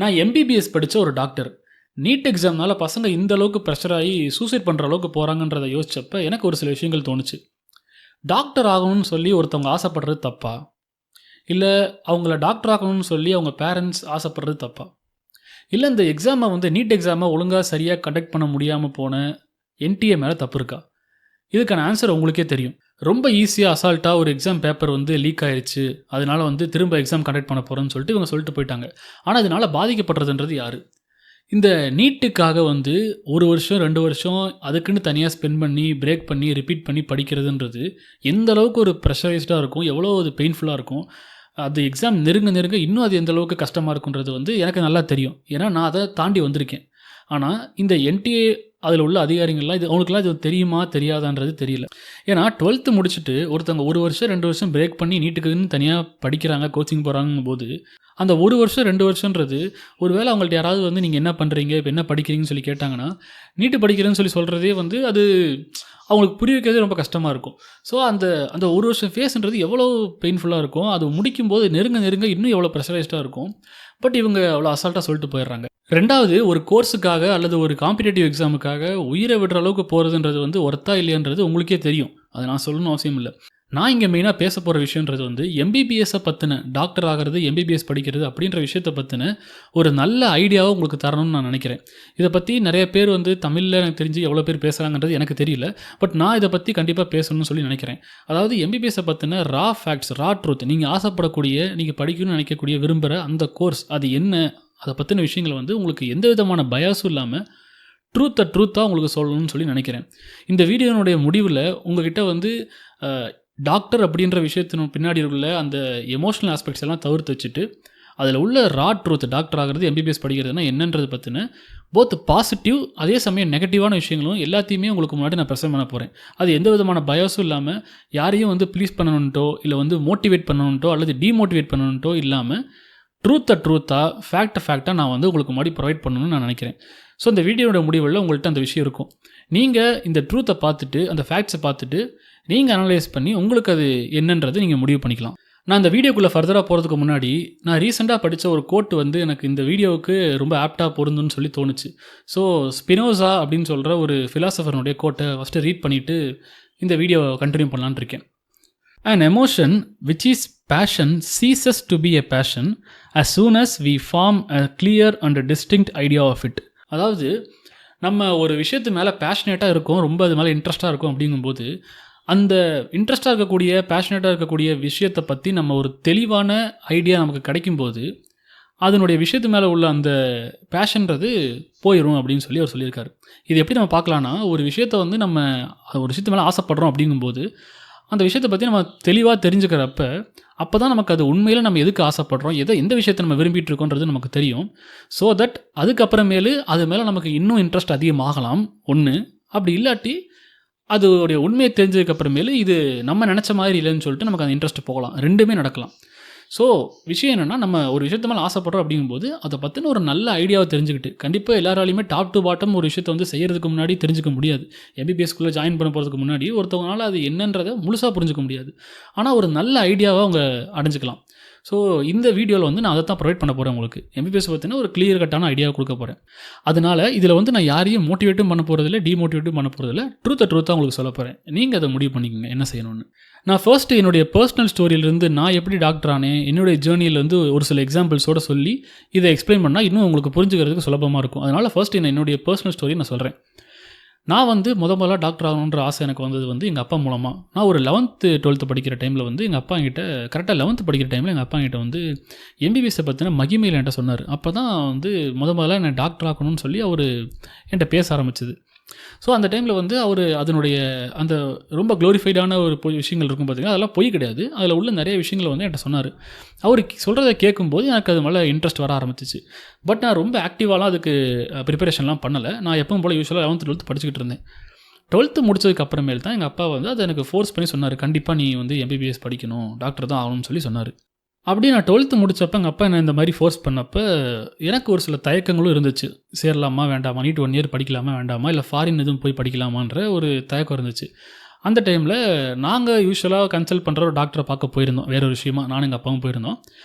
நான் எம்பிபிஎஸ் படித்த ஒரு டாக்டர். நீட் எக்ஸாம்னால பசங்க இந்த அளவுக்கு ப்ரெஷர் ஆகி சூசைட் பண்ணுற அளவுக்கு போகிறாங்கன்றதை யோசிச்சப்ப எனக்கு ஒரு சில விஷயங்கள் தோணுச்சு. டாக்டர் ஆகணும்னு சொல்லி ஒருத்தவங்க ஆசைப்படுறது தப்பா, இல்லை அவங்கள டாக்டர் ஆகணும்னு சொல்லி அவங்க பேரண்ட்ஸ் ஆசைப்படுறது தப்பா, இல்லை இந்த எக்ஸாமை நீட் எக்ஸாமை ஒழுங்காக சரியாக கண்டக்ட் பண்ண முடியாமல் போன என்டிஏ மேலே தப்பு இருக்கா? இதுக்கான ஆன்சர் உங்களுக்கே தெரியும். ரொம்ப ஈஸியாக அசால்ட்டாக ஒரு எக்ஸாம் பேப்பர் லீக் ஆயிடுச்சு, அதனால திரும்ப எக்ஸாம் கண்டக்ட் பண்ண போகிறேன்னு சொல்லிட்டு இவங்க சொல்லிட்டு போயிட்டாங்க. ஆனால் இதனால் பாதிக்கப்படுறதுன்றது யார்? இந்த நீட்டுக்காக 1 வருஷம் 2 வருஷம் அதுக்குன்னு தனியாக ஸ்பெண்ட் பண்ணி பிரேக் பண்ணி ரிப்பீட் பண்ணி படிக்கிறதுன்றது எந்த அளவுக்கு ஒரு ப்ரெஷரைஸ்டாக இருக்கும், எவ்வளோ அது பெயின்ஃபுல்லாக இருக்கும். அது எக்ஸாம் நெருங்க இன்னும் அது எந்த அளவுக்கு கஷ்டமாக இருக்குன்றது எனக்கு நல்லா தெரியும். ஏன்னா நான் அதை தாண்டி வந்திருக்கேன். ஆனால் இந்த என்டிஏ அதில் உள்ள அதிகாரிகள்லாம் அவங்களுக்குலாம் இது தெரியுமா தெரியாதான்றது தெரியல. ஏன்னா 12th முடிச்சுட்டு ஒருத்தவங்க 1 வருஷம் 2 வருஷம் பிரேக் பண்ணி நீட்டுக்குன்னு தனியாக படிக்கிறாங்க, கோச்சிங் போகிறாங்கும் போது அந்த 1 வருஷம் 2 வருஷன்றது ஒருவேளை அவங்கள்ட்ட யாராவது நீங்கள் என்ன பண்ணுறீங்க, இப்போ என்ன படிக்கிறீங்கன்னு சொல்லி கேட்டாங்கன்னா நீட்டு படிக்கிறேன்னு சொல்கிறதே அது அவங்களுக்கு புரிய வைக்கிறதே ரொம்ப கஷ்டமாக இருக்கும். ஸோ அந்த 1 வருஷம் ஃபேஸ்ன்றது எவ்வளோ பெயின்ஃபுல்லாக இருக்கும். அது முடிக்கும்போது நெருங்க இன்னும் எவ்வளோ ப்ரெஷரைஸ்டாக இருக்கும். பட் இவங்க அவ்வளோ அசால்ட்டாக சொல்லிட்டு போயிடுறாங்க. ரெண்டாவது, ஒரு கோர்ஸுக்காக அல்லது ஒரு காம்படிட்டிவ் எக்ஸாமுக்காக உயிரை விடுற அளவுக்கு போகிறதுன்றது ஒர்த்தா இல்லையான்றது உங்களுக்கே தெரியும். அதை நான் சொல்லணும்னு அவசியம் இல்லை. நான் இங்கே மெயினாக பேச போகிற விஷயன்றது எம்பிபிஎஸ்ஸை பற்றின, டாக்டர் ஆகிறது, எம்பிபிஎஸ் படிக்கிறது அப்படின்ற விஷயத்தை பற்றின ஒரு நல்ல ஐடியாவை உங்களுக்கு தரணும்னு நான் நினைக்கிறேன். இதை பற்றி நிறைய பேர் தமிழில் எனக்கு தெரிஞ்சு எவ்வளோ பேர் பேசுகிறாங்கன்றது எனக்கு தெரியல. பட் நான் இதை பற்றி கண்டிப்பாக பேசணும்னு சொல்லி நினைக்கிறேன். அதாவது எம்பிபிஎஸ்ஸை பற்றின ரா ஃபேக்ட்ஸ், ரா ட்ரூத், நீங்கள் ஆசைப்படக்கூடிய, நீங்கள் படிக்கணும்னு நினைக்கக்கூடிய, விரும்புகிற அந்த கோர்ஸ் அது என்ன, அதை பற்றின விஷயங்கள் உங்களுக்கு எந்த விதமான பயாஸும் இல்லாமல் ட்ரூத்தாக உங்களுக்கு சொல்லணும்னு சொல்லி நினைக்கிறேன். இந்த வீடியோனுடைய முடிவில் உங்ககிட்ட டாக்டர் அப்படின்ற விஷயத்தின் பின்னாடி உள்ள அந்த எமோஷனல் ஆஸ்பெக்ட்ஸ் எல்லாம் தவிர்த்து வச்சுட்டு அதில் உள்ள ரா ட்ரூத், டாக்டர் ஆகிறது, எம்பிபிஎஸ் படிக்கிறதுனா என்னன்றது பற்றின போத் பாசிட்டிவ் அதே சமயம் நெகட்டிவான விஷயங்களும் எல்லாத்தையுமே உங்களுக்கு முன்னாடி நான் ப்ரெசென்ட் பண்ண போகிறேன். அது எந்த விதமான பயாஸும் இல்லாமல், யாரையும் ப்ளீஸ் பண்ணணுன்ட்டோ இல்லை மோட்டிவேட் பண்ணணுன்ட்டோ அல்லது டிமோட்டிவேட் பண்ணணுன்ட்டோ இல்லாமல் ட்ரூத்தாக ஃபேக்டாக நான் உங்களுக்கு முன்னாடி ப்ரொவைட் பண்ணணும்னு நான் நினைக்கிறேன். ஸோ இந்த வீடியோட முடிவில் உங்கள்கிட்ட அந்த விஷயம் இருக்கும். நீங்கள் இந்த ட்ரூத்தை பார்த்துட்டு, அந்த ஃபேக்ட்ஸை பார்த்துட்டு நீங்கள் அனலைஸ் பண்ணி உங்களுக்கு அது என்னன்றது நீங்கள் முடிவு பண்ணிக்கலாம். நான் இந்த வீடியோக்குள்ளே ஃபர்தராக போகிறதுக்கு முன்னாடி நான் ரீசெண்டாக படித்த ஒரு கோட்டு எனக்கு இந்த வீடியோவுக்கு ரொம்ப ஆப்டாக பொருந்துன்னு சொல்லி தோணுச்சு. ஸோ ஸ்பினோசா அப்படின்னு சொல்கிற ஒரு ஃபிலாசபர்னுடைய கோட்டை ஃபஸ்ட்டு ரீட் பண்ணிவிட்டு இந்த வீடியோவை கண்டினியூ பண்ணலான்னு இருக்கேன். An emotion which is passion ceases to be a passion as soon as we form a clear and distinct idea of it. அதாவது நம்ம ஒரு விஷயத்து மேலே பேஷனேட்டாக இருக்கும், ரொம்ப அது மேலே இன்ட்ரெஸ்ட்டாக இருக்கும். அப்படிங்கும்போது அந்த இன்ட்ரெஸ்ட்டாக இருக்கக்கூடிய, பேஷனேட்டாக இருக்கக்கூடிய விஷயத்தை பற்றி நம்ம ஒரு தெளிவான ஐடியா நமக்கு கிடைக்கும்போது அதனுடைய விஷயத்து மேலே உள்ள அந்த பேஷன்றது போயிடும் அப்படின்னு சொல்லி அவர் சொல்லியிருக்காரு. இது எப்படி நம்ம பார்க்கலான்னா, ஒரு விஷயத்தை நம்ம ஒரு விஷயத்து மேலே ஆசைப்படுறோம் அப்படிங்கும்போது அந்த விஷயத்தை பற்றி நம்ம தெளிவாக தெரிஞ்சுக்கிறப்ப அப்போ தான் நமக்கு அது உண்மையில் நம்ம எதுக்கு ஆசைப்படுறோம், எந்த விஷயத்தை நம்ம விரும்பிட்டு இருக்கோன்றது நமக்கு தெரியும். ஸோ தட் அதுக்கப்புறமேலு அது மேலே நமக்கு இன்னும் இன்ட்ரெஸ்ட் அதிகமாகலாம் ஒன்று. அப்படி இல்லாட்டி அதோடைய உண்மையை தெரிஞ்சதுக்கப்புறமேலு இது நம்ம நினச்ச மாதிரி இல்லைன்னு சொல்லிட்டு நமக்கு அந்த இன்ட்ரெஸ்ட் போகலாம். ரெண்டுமே நடக்கலாம். ஸோ விஷயம் என்னென்னா, நம்ம ஒரு விஷயத்த மேலே ஆசைப்படுறோம் அப்படிங்கும்போது அதை பற்றின ஒரு நல்ல ஐடியாவை தெரிஞ்சுக்கிட்டு, கண்டிப்பாக எல்லாராலையுமே டாப் டு பாட்டம் ஒரு விஷயத்தை செய்கிறதுக்கு முன்னாடி தெரிஞ்சுக்க முடியாது. எம்பிபிஎஸ்குள்ளே ஜாயின் பண்ண போகிறதுக்கு முன்னாடி ஒருத்தவங்களால அது என்னன்றதை முழுசாக புரிஞ்சுக்க முடியாது. ஆனால் ஒரு நல்ல ஐடியாவை அவங்க அடைஞ்சிக்கலாம். ஸோ இந்த வீடியோவில் நான் அதை தான் ப்ரொவைட் பண்ண போகிறேன் உங்களுக்கு. எம்பிபிஎஸ் பற்றின ஒரு கிளியர் கட்டான ஐடியாவை கொடுக்க போகிறேன். அதனால் இதில் நான் யாரையும் மோட்டிவேட்டும் பண்ண போகிறதில்ல, டிமோட்டிவேட்டும் பண்ண போகிறதில்ல, ட்ரூத்தாக உங்களுக்கு சொல்ல போகிறேன். நீங்கள் அதை முடிவு பண்ணிக்கோங்க என்ன செய்யணும்னு. நான் ஃபர்ஸ்ட்டு என்னுடைய பர்சனல் ஸ்டோரியிலேருந்து நான் எப்படி டாக்டர் ஆனேன், என்னுடைய ஜேர்னியிலேருந்து ஒரு சில எக்ஸாம்பிள்ஸோடு சொல்லி இதை எக்ஸ்பிளைன் பண்ணால் இன்னும் உங்களுக்கு புரிஞ்சுக்கிறதுக்கு சுலபமாக இருக்கும். அதனால் ஃபர்ஸ்ட்டு என்னுடைய பர்சனல் ஸ்டோரி நான் சொல்கிறேன். நான் முதல்ல டாக்டர் ஆகணுன்ற ஆசை எனக்கு வந்தது எங்கள் அப்பா மூலமாக. நான் ஒரு 11th 12th படிக்கிற டைமில் எங்கள் அப்பா என்கிட்ட, கரெக்டாக 11th படிக்கிற டைமில் எங்கள் அப்பா என்கிட்ட எம்பிபிஎஸ்ஸை பற்றின மகிமையில் என்கிட்ட சொன்னார். அப்போ தான் முதல்ல என்னை டாக்டர் ஆகணும்னு சொல்லி அவர் என்கிட்ட பேச ஆரம்பிச்சது. ஸோ அந்த டைமில் அவர் அதனுடைய அந்த ரொம்ப க்ளோரிஃபைடான ஒரு விஷயங்கள் இருக்கும் பார்த்திங்கன்னா, அதெல்லாம் பொய் கிடையாது. அதில் உள்ள நிறைய விஷயங்களை என்கிட்ட சொன்னார். அவர் சொல்கிறத கேட்கும்போது எனக்கு அது மேலே இன்ட்ரெஸ்ட் வர ஆரம்பிச்சிச்சு. பட் நான் ரொம்ப ஆக்டிவாலாம் அதுக்கு ப்ரிப்பரேஷன்லாம் பண்ணலை. நான் எப்பவும் போல் யூஸ்வலாக 11th 12th படிச்சுக்கிட்டு இருந்தேன். 12th முடிச்சதுக்கு அப்புறமேல் தான் எங்கள் அப்பா அதை எனக்கு ஃபோர்ஸ் பண்ணி சொன்னார். கண்டிப்பாக நீ எம்பிபிஎஸ் படிக்கணும், டாக்டர் தான் ஆகணும்னு சொல்லி சொன்னார். அப்படியே நான் 12th முடித்தப்போ எங்கள் அப்பா என்ன இந்த மாதிரி ஃபோர்ஸ் பண்ணப்போ எனக்கு ஒரு சில தயக்கங்களும் இருந்துச்சு. சேரலாமா வேண்டாமா, நீட் 1 இயர் படிக்கலாமா வேண்டாமா, இல்லை ஃபாரின் எதுவும் போய் படிக்கலாமான்ற ஒரு தயக்கம் இருந்துச்சு. அந்த டைமில் நாங்கள் யூஸ்வலாக கன்சல்ட் பண்ணுற ஒரு டாக்டரை பார்க்க போயிருந்தோம். வேறு ஒரு விஷயமா நானும் எங்கள் அப்பாவும் போயிருந்தோம்.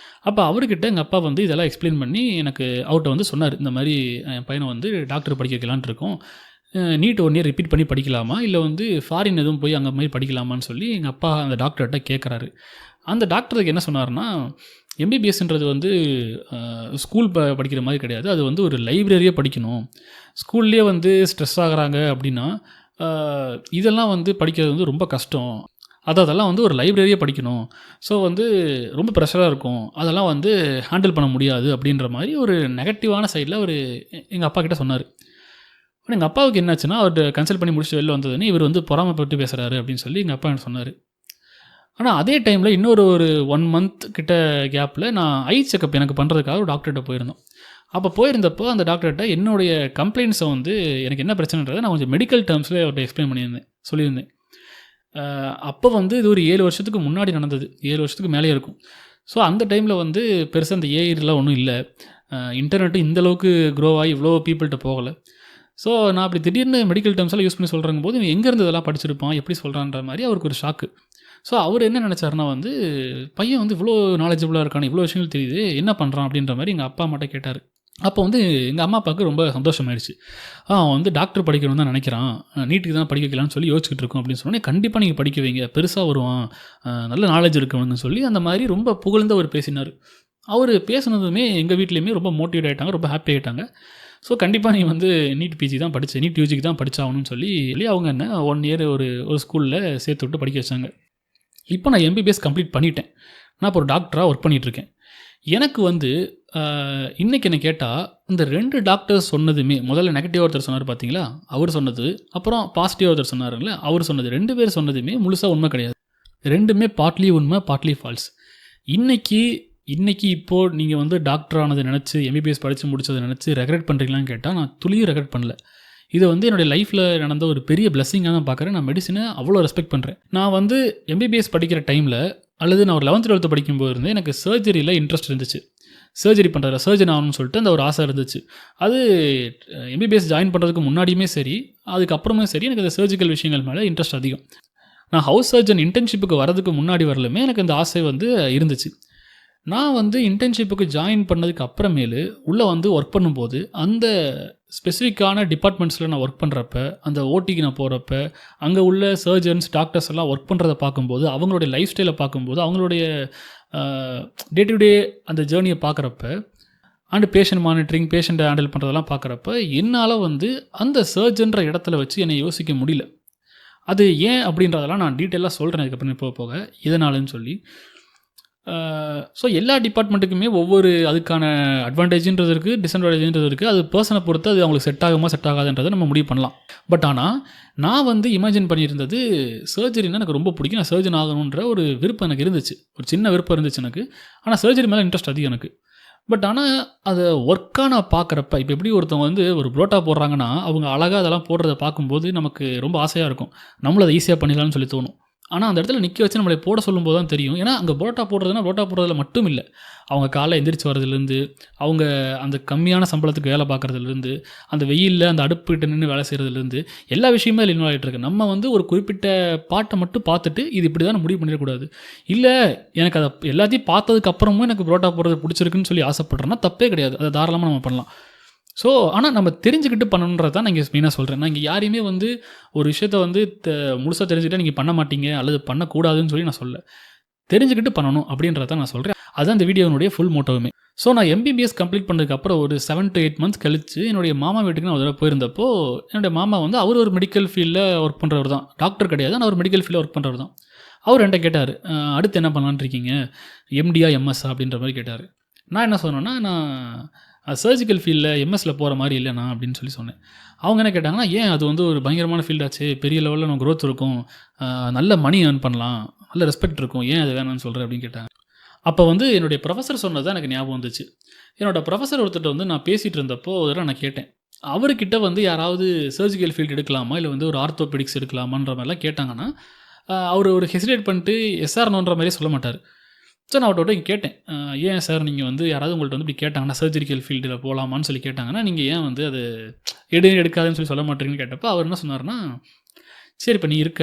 அப்போ அவர்கிட்ட எங்கள் அப்பா வந்து இதெல்லாம் எக்ஸ்பிளைன் பண்ணி எனக்கு அவர்கிட்ட வந்து சொன்னார், இந்த மாதிரி என் பையனை வந்து டாக்டர் படிக்க வைக்கலான்ட்டு இருக்கோம், நீட் 1 இயர் ரிப்பீட் பண்ணி படிக்கலாமா, இல்லை வந்து ஃபாரின் எதுவும் போய் அங்கே மாதிரி படிக்கலாமான்னு சொல்லி எங்கள் அப்பா அந்த டாக்டர்கிட்ட கேட்குறாரு. அந்த டாக்டருக்கு என்ன சொன்னார்னா, எம்பிபிஎஸ்ன்றது வந்து ஸ்கூல் படிக்கிற மாதிரி கிடையாது, அது வந்து ஒரு லைப்ரரியே படிக்கணும், ஸ்கூல்லேயே வந்து ஸ்ட்ரெஸ் ஆகுறாங்க அப்படின்னா இதெல்லாம் வந்து படிக்கிறது வந்து ரொம்ப கஷ்டம், அதெல்லாம் வந்து ஒரு லைப்ரரியே படிக்கணும், ஸோ வந்து ரொம்ப ப்ரெஷராக இருக்கும், அதெல்லாம் வந்து ஹேண்டில் பண்ண முடியாது அப்படின்ற மாதிரி ஒரு நெகட்டிவான சைடில் ஒரு எங்கள் அப்பா கிட்ட சொன்னார். ஆனால் எங்கள் அப்பாவுக்கு என்னாச்சுன்னா, அவர்கிட்ட கன்சல்ட் பண்ணி முடிச்சுட்டு வெளில வந்ததுன்னு இவர் வந்து பொறாமைப்பட்டு பேசுகிறாரு அப்படின்னு சொல்லி எங்கள் அப்பா எனக்கு சொன்னார். ஆனால் அதே டைமில் இன்னொரு 1 மந்த் கிட்ட கேப்பில் நான் ஐ செக்கப் எனக்கு பண்ணுறதுக்காக ஒரு டாக்டர்கிட்ட போயிருந்தோம். அப்போ போயிருந்தப்போ அந்த டாக்டர்கிட்ட என்னுடைய கம்ப்ளைண்ட்ஸை வந்து எனக்கு என்ன பிரச்சனைன்றதை நான் கொஞ்சம் மெடிக்கல் டேர்ம்ஸில் அவர்கிட்ட எக்ஸ்பிளைன் சொல்லியிருந்தேன். அப்போ வந்து இது ஒரு 7 வருஷத்துக்கு முன்னாடி நடந்தது, 7 வருஷத்துக்கு மேலே இருக்கும். ஸோ அந்த டைமில் வந்து பெருசாக அந்த ஏஐலாம் ஒன்றும் இல்லை, இன்டர்நெட்டு இந்தளவுக்கு க்ரோ ஆகி இவ்வளோ பீப்புள்கிட்ட போகலை. ஸோ நான் அப்படி திடீர்னு மெடிக்கல் டேர்ம்ஸ் எல்லாம் யூஸ் பண்ணி சொல்கிறாங்க போது இவன் எங்கேருந்து இதெல்லாம் படிச்சிருப்பான், எப்படி சொல்கிறான்ற மாதிரி அவருக்கு ஒரு ஷாக்கு. ஸோ அவர் என்ன நினச்சாருன்னா வந்து, பையன் வந்து இவ்வளோ நாலேஜபிளாக இருக்கானே, இவ்வளோ விஷயங்கள் தெரியுது, என்ன பண்ணுறான் அப்படின்ற மாதிரி எங்கள் அப்பா அம்மாட்ட கேட்டார். அப்போ வந்து எங்கள் அம்மா அப்பாவுக்கு ரொம்ப சந்தோஷமாயிடுச்சு. அவன் வந்து டாக்டர் படிக்கணும்னு தான் நினைக்கிறான், நீட்டுக்கு தான் படிக்க வைக்கலான்னு சொல்லி யோசிச்சுட்டு இருக்கோம் அப்படின்னு சொன்னோன்னே, கண்டிப்பாக நீங்கள் படிக்க வைங்க, பெருசாக வருவான், நல்ல நாலேஜ் இருக்கணும்னு சொல்லி அந்த மாதிரி ரொம்ப புகழ்ந்து அவர் பேசினார். அவர் பேசுனதுமே எங்கள் வீட்லேயுமே ரொம்ப மோட்டிவேட் ஆகிட்டாங்க, ரொம்ப ஹாப்பி ஆகிட்டாங்க. ஸோ கண்டிப்பாக நீ வந்து நீட் பிஜி தான் படித்த, நீட் யூஜிக்கு தான் படித்தாகணும்னு சொல்லி அவங்க என்ன 1 இயர் ஒரு ஸ்கூலில் சேர்த்து விட்டு படிக்க வச்சாங்க. இப்போ நான் எம்பிபிஎஸ் கம்ப்ளீட் பண்ணிட்டேன், நான் இப்போ ஒரு டாக்டராக ஒர்க் பண்ணிகிட்ருக்கேன். எனக்கு வந்து இன்றைக்கி என்ன கேட்டால், இந்த 2 டாக்டர்ஸ் சொன்னதுமே, முதல்ல நெகட்டிவ் ஒருத்தர் சொன்னார் பார்த்தீங்களா, அவர் சொன்னது, அப்புறம் பாசிட்டிவ் ஒருத்தர் சொன்னாருங்களே அவர் சொன்னது, 2 பேர் சொன்னதுமே முழுசாக உண்மை கிடையாது. 2மே பார்ட்லி உண்மை, பார்ட்லி ஃபால்ஸ். இன்றைக்கி இப்போது நீங்கள் வந்து டாக்டர் ஆனதை நினச்சி, எம்பிபிஎஸ் படித்து முடிச்சதை நினச்சி ரெக்ரெட் பண்ணுறீங்களான்னு கேட்டால், நான் துளியும் ரெக்ரெட் பண்ணல. இது வந்து என்னுடைய லைஃப்பில் நடந்த ஒரு பெரிய பிளெஸிங்காக தான் பார்க்குறேன். நான் மெடிசனை அவ்வளோ ரெஸ்பெக்ட் பண்ணுறேன். நான் வந்து எம்பிபிஎஸ் படிக்கிற டைமில், அல்லது நான் ஒரு 11th 12th படிக்கும்போது இருந்து எனக்கு சர்ஜரியில் இன்ட்ரெஸ்ட் இருந்துச்சு. சர்ஜரி பண்ணுற சர்ஜன் ஆகணும்னு சொல்லிட்டு அந்த ஒரு ஆசை இருந்துச்சு. அது எம்பிபிஎஸ் ஜாயின் பண்ணுறதுக்கு முன்னாடியுமே சரி, அதுக்கப்புறமே சரி, எனக்கு அந்த சர்ஜிக்கல் விஷயங்கள் மேலே இன்ட்ரெஸ்ட் அதிகம். நான் ஹவுஸ் சர்ஜன் இன்டர்ன்ஷிப்புக்கு வரதுக்கு முன்னாடி வரலுமே எனக்கு அந்த ஆசை வந்து இருந்துச்சு. நான் வந்து இன்டர்ன்ஷிப்புக்கு ஜாயின் பண்ணதுக்கு அப்புறமேலு உள்ளே வந்து ஒர்க் பண்ணும்போது, அந்த ஸ்பெசிஃபிக்கான டிபார்ட்மெண்ட்ஸில் நான் ஒர்க் பண்ணுறப்ப, அந்த ஓடிக்கு நான் போகிறப்ப, அங்கே உள்ள சர்ஜன்ஸ் டாக்டர்ஸ் எல்லாம் ஒர்க் பண்ணுறதை பார்க்கும்போது, அவங்களுடைய லைஃப் ஸ்டைலை பார்க்கும்போது, அவங்களுடைய டே டு டே அந்த ஜேர்னியை பார்க்குறப்ப, அண்டு பேஷண்ட் மானிட்டரிங், பேஷண்ட்டை ஹேண்டில் பண்ணுறதெல்லாம் பார்க்குறப்ப, என்னால் வந்து அந்த சர்ஜன்ற இடத்துல வச்சு என்னை யோசிக்க முடியல. அது ஏன் அப்படின்றதெல்லாம் நான் டீட்டெயிலாக சொல்கிறேன் அதுக்கப்புறம் போக இதனாலன்னு சொல்லி. ஸோ எல்லா டிபார்ட்மெண்ட்டுக்குமே ஒவ்வொரு அதுக்கான அட்வான்டேஜ்ன்றது இருக்குது, டிஸ்அட்வான்டேஜ்ன்றது இருக்குது. அது பர்சனை பொறுத்து அது அவங்களுக்கு செட் ஆகுமா செட் ஆகாதுன்றதை நம்ம முடிவு பண்ணலாம். பட் ஆனால் நான் வந்து இமேஜின் பண்ணியிருந்தது, சர்ஜரினா எனக்கு ரொம்ப பிடிக்கும், நான் சர்ஜன் ஆகணுன்ற ஒரு விருப்பம் எனக்கு இருந்துச்சு, ஒரு சின்ன விருப்பம் இருந்துச்சு எனக்கு. ஆனால் சர்ஜரி மேலே இன்ட்ரெஸ்ட் அதிகம் எனக்கு. பட் ஆனால் அதை ஒர்க்காக நான் பார்க்குறப்ப, இப்போ எப்படி ஒருத்தவங்க வந்து ஒரு புரோட்டா போடுறாங்கன்னா, அவங்க அழகாக அதெல்லாம் போடுறத பார்க்கும்போது நமக்கு ரொம்ப ஆசையாக இருக்கும், நம்மளும் அதை ஈஸியாக பண்ணிடலாம்னு சொல்லி தோணும். ஆனால் அந்த இடத்துல நிற்க வச்சு நம்மளை போட சொல்லும்போது தான் தெரியும். ஏன்னா அங்கே புரோட்டா போடுறதுல மட்டும் இல்லை, அவங்க காலை எந்திரிச்சு வரதுலேருந்து, அவங்க அந்த கம்மியான சம்பளத்துக்கு வேலை பார்க்குறதுலேருந்து, அந்த வெயிலில் அந்த அடுப்புக்கிட்ட நின்று வேலை செய்கிறதுலேருந்து, எல்லா விஷயமே அதில் இன்வால்வ் ஆகிட்டு இருக்கு. நம்ம வந்து ஒரு குறிப்பிட்ட பாட்டை மட்டும் பார்த்துட்டு இது இப்படி தான் முடிவு பண்ணிடக்கூடாது. இல்லை எனக்கு அதை எல்லாத்தையும் பார்த்ததுக்கு அப்புறமும் எனக்கு புரோட்டா போடுறது பிடிச்சிருக்குன்னு சொல்லி ஆசைப்படுறேன்னா தப்பே கிடையாது, அதை தாராளமாக நம்ம பண்ணலாம். ஸோ ஆனால் நம்ம தெரிஞ்சுக்கிட்டு பண்ணணுன்றது தான் நான் இங்கே மெயினாக சொல்கிறேன். நான் இங்கே யாரையுமே வந்து ஒரு விஷயத்தை வந்து முழுசாக தெரிஞ்சுக்கிட்டால் நீங்கள் பண்ண மாட்டீங்க அல்லது பண்ணக்கூடாதுன்னு சொல்லி நான் சொல்ல, தெரிஞ்சுக்கிட்டு பண்ணணும் அப்படின்றத நான் சொல்கிறேன். அதுதான் இந்த வீடியோனுடைய ஃபுல் மோட்டோவுமே. ஸோ நான் எம்பிபிஎஸ் கம்ப்ளீட் பண்ணதுக்கப்புறம் ஒரு 7 to 8 months கழித்து என்னுடைய மாமா வீட்டுக்கு நான் ஒரு தடவை போயிருந்தப்போ, என்னுடைய மாமா வந்து அவர் ஒரு மெடிக்கல் ஃபீல்டில் ஒர்க் பண்ணுறவர் தான், டாக்டர் கிடையாது, ஆனால் ஒரு மெடிக்கல் ஃபீல்டில் ஒர்க் பண்ணுறவர் தான். அவர் என்கிட்ட கேட்டார், அடுத்து என்ன பண்ணலான்னு இருக்கீங்க, எம்டியா எம்எஸ்ஸா அப்படின்ற மாதிரி கேட்டார். நான் என்ன சொன்னேன்னா, நான் சர்ஜிக்கல் ஃபீல்டில் எம்எஸ்சில் போகிற மாதிரி இல்லைண்ணா அப்படின்னு சொல்லி சொன்னேன். அவங்க என்ன கேட்டாங்கன்னா, ஏன் அது வந்து ஒரு பயங்கரமான ஃபீல்டாச்சு, பெரிய லெவலில் நம்ம க்ரோத் இருக்கும், நல்ல மணி ஏர்ன் பண்ணலாம், நல்ல ரெஸ்பெக்ட் இருக்கும், ஏன் அது வேணும்னு சொல்கிறேன் அப்படின்னு கேட்டாங்க. அப்போ வந்து என்னுடைய ப்ரொஃபஸர் சொன்னது தான் எனக்கு ஞாபகம் வந்துச்சு. என்னோடய ப்ரொஃபஸர் ஒருத்தர் வந்து நான் பேசிகிட்டு இருந்தப்போ அதெல்லாம் நான் கேட்டேன், அவர்கிட்ட வந்து யாராவது சர்ஜிக்கல் ஃபீல்டு எடுக்கலாமா இல்லை வந்து ஒரு ஆர்த்தோபெடிக்ஸ் எடுக்கலாமான்ற மாதிரிலாம் கேட்டாங்கன்னா, அவர் ஒரு ஹெசிடேட் பண்ணிட்டு எஸ்ஆர்னோன்ற மாதிரியே சொல்ல மாட்டார். ஸோ நான் அவர்கிட்ட கேட்டேன், ஏன் சார் நீங்கள் வந்து யாராவது உங்கள்கிட்ட வந்து இப்படி கேட்டாங்கன்னா சர்ஜரிக்கல் ஃபீல்டில் போகலாமான்னு சொல்லி கேட்டாங்கன்னா, நீங்கள் ஏன் வந்து அது எடுக்காதுன்னு சொல்லி சொல்ல மாட்டேங்கன்னு கேட்டப்போ அவர் என்ன சொன்னார்னா, சரி இப்போ நீ இருக்க,